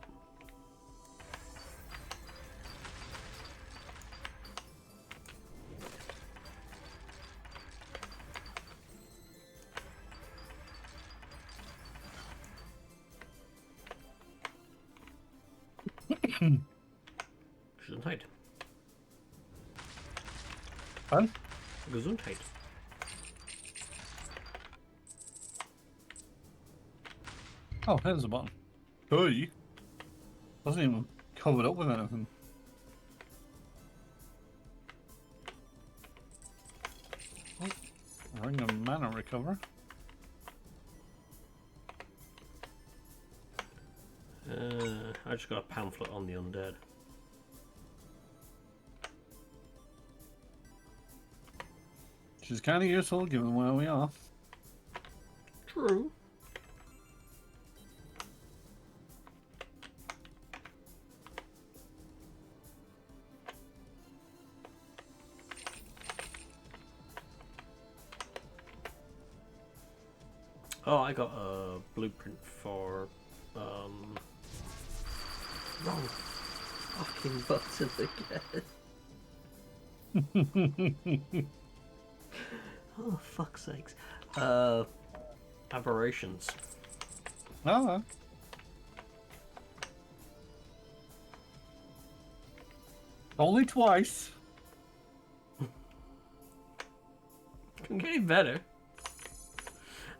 Gesundheit. Fun? Gesundheit. Oh, here's the button. Hey. Wasn't even covered up with anything. Oh, ring of mana recover. I just got a pamphlet on the undead. Which is kind of useful given where we are. True. Oh, I got a blueprint for wrong fucking button again. Oh, fuck's sakes. Aberrations. Oh. Only twice. I'm getting better.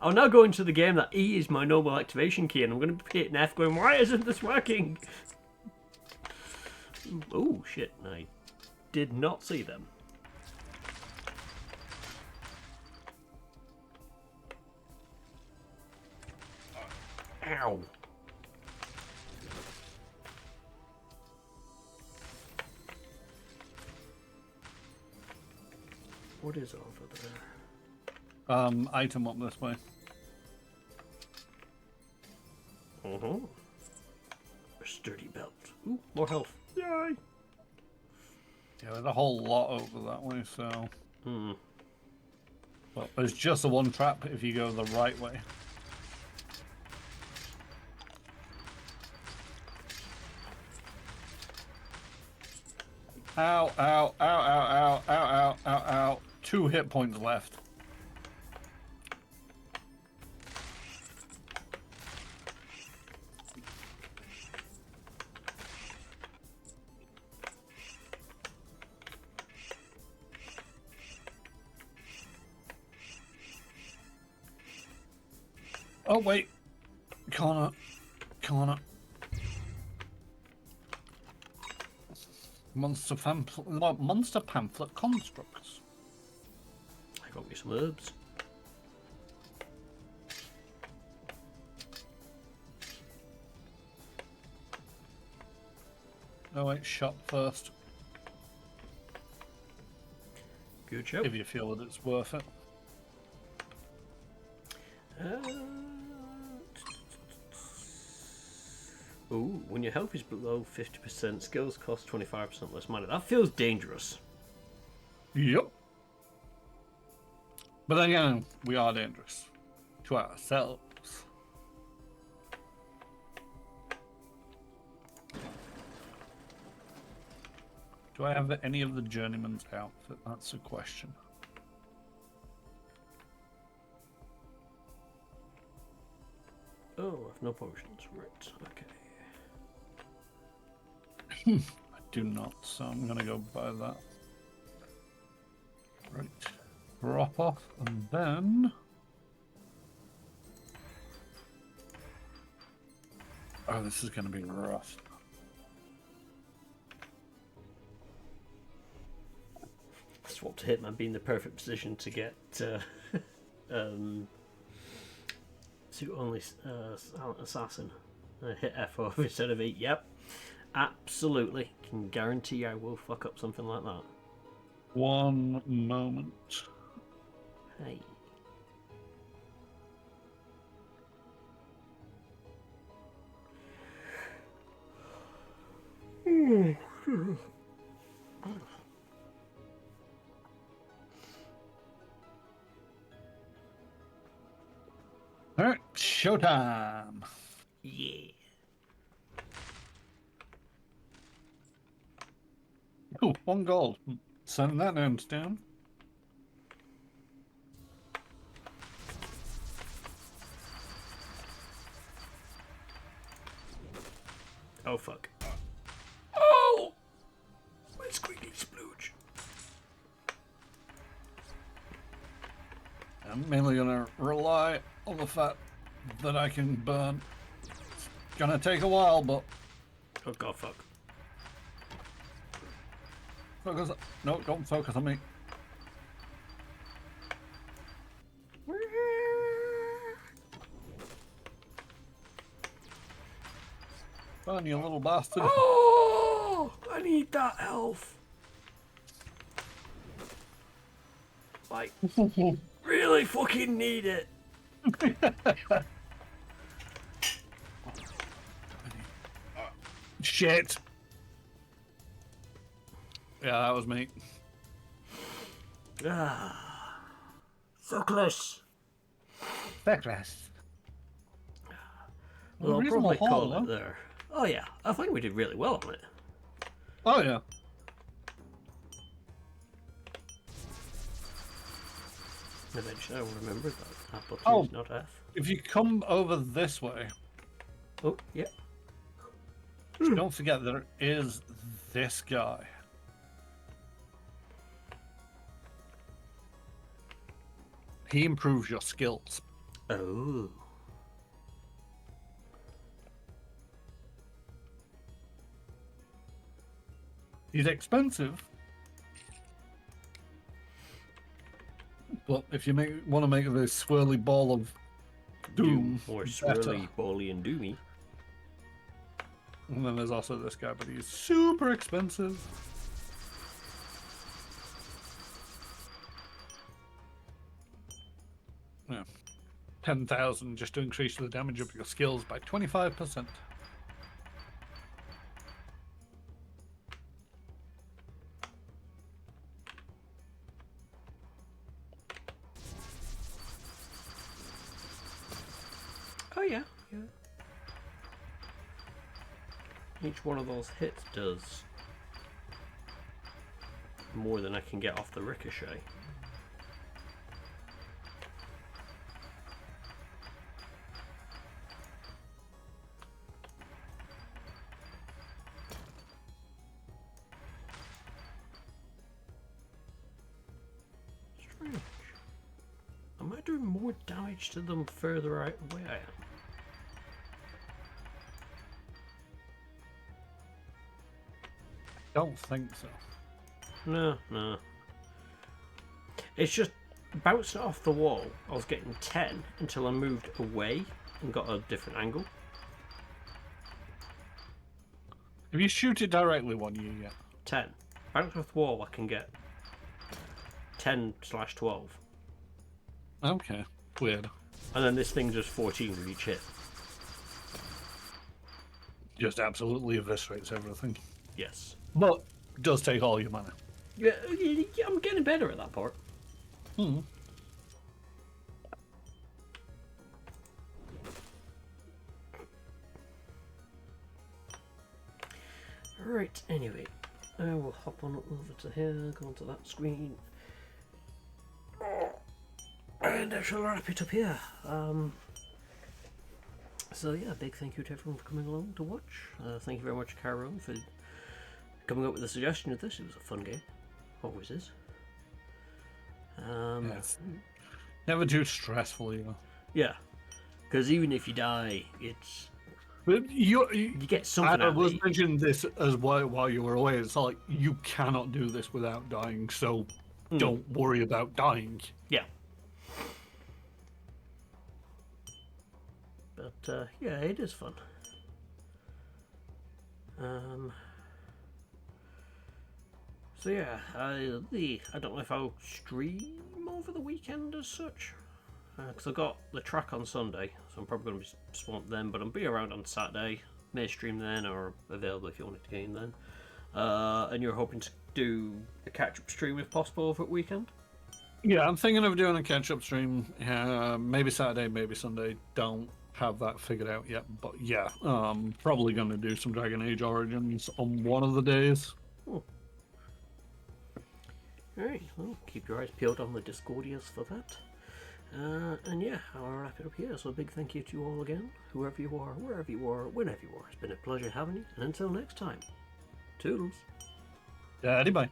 I'll now go into the game that E is my normal activation key, and I'm going to be hitting F going, why isn't this working? Oh, shit. I did not see them. Ow. What is over there? Item up this way. A sturdy belt. Ooh, more health. Yay! Yeah, there's a whole lot over that way, so... Hmm. Well, there's just the one trap if you go the right way. Ow, ow, ow, ow, ow, ow, ow, ow, ow. 2 hit points left. Oh, wait. Corner. Corner. Monster pamphlet constructs. I got me some herbs. Oh, wait. Shop first. Good job. If you feel that it's worth it. Ooh, when your health is below 50%, skills cost 25% less money. That feels dangerous. Yep. But then again, we are dangerous to ourselves. Do I have any of the journeyman's outfit? That's the question. Oh, I have no potions. Right, okay. I do not, so I'm gonna go buy that. Right. Drop off, and then... Oh, this is gonna be rough. Swap to Hitman being the perfect position to get suit only silent assassin. Hit F4 instead of E. Yep, absolutely. Can guarantee I will fuck up something like that. One moment. Hey. Alright, showtime. Yeah. Oh, 1 gold. Send that down. Oh fuck. Oh! My squeaky splooge. I'm mainly gonna rely on the fact that I can burn. It's gonna take a while, but Oh god, fuck. focus. No, don't focus on me. Burn, you little bastard. Oh! I need that health. Like, really fucking need it. Shit. Yeah, that was me. Ah, so close. Backlash. Well, I'll Reasonable probably haul, call it though. there. Oh yeah, I think we did really well on it. Oh yeah. Eventually, I will remember that apple key Oh. is not F. If you come over this way, Oh, yeah. don't forget there is this guy. He improves your skills. Oh. He's expensive, but if you want to make this swirly ball of doom, Or better. swirly, bally, and doomy. And then there's also this guy, but he's super expensive. Yeah. 10,000 just to increase the damage of your skills by 25%. Oh yeah, yeah. Each one of those hits does more than I can get off the ricochet. Strange. Am I doing more damage to them further out away I am? Don't think so. No, no. It's just bouncing off the wall. I was getting 10 until I moved away and got a different angle. If you shoot it directly, what do you get? 10. Bounce off the wall, I can get 10/12. Okay, weird. And then this thing does 14 with each hit. Just absolutely eviscerates everything. Yes. But does take all your mana. Yeah, I'm getting better at that part. Hmm. Right, anyway. I will hop on over to here, go onto that screen. And I shall wrap it up here. So yeah, big thank you to everyone for coming along to watch. Thank you very much, Caro, for coming up with a suggestion of this. It was a fun game. Always is. Yes. Never too stressful, you know. Yeah, because even if you die, it's But you get something I out of was it. mentioning this as well while you were away. It's like you cannot do this without dying, so don't worry about dying. Yeah. But yeah, it is fun. So yeah, I don't know if I'll stream over the weekend as such, because I've got the track on Sunday, so I'm probably going to be swamped then. But I'll be around on Saturday. May stream then, or available if you wanted to game then. And you're hoping to do a catch-up stream if possible over the weekend. Yeah, I'm thinking of doing a catch-up stream. Maybe Saturday, maybe Sunday. Don't have that figured out yet, but yeah, probably going to do some Dragon Age Origins on one of the days. Alright, well, keep your eyes peeled on the Discordias for that. And yeah, I'll wrap it up here. So a big thank you to you all again, whoever you are, wherever you are, whenever you are. It's been a pleasure having you, and until next time, toodles. Daddy, bye.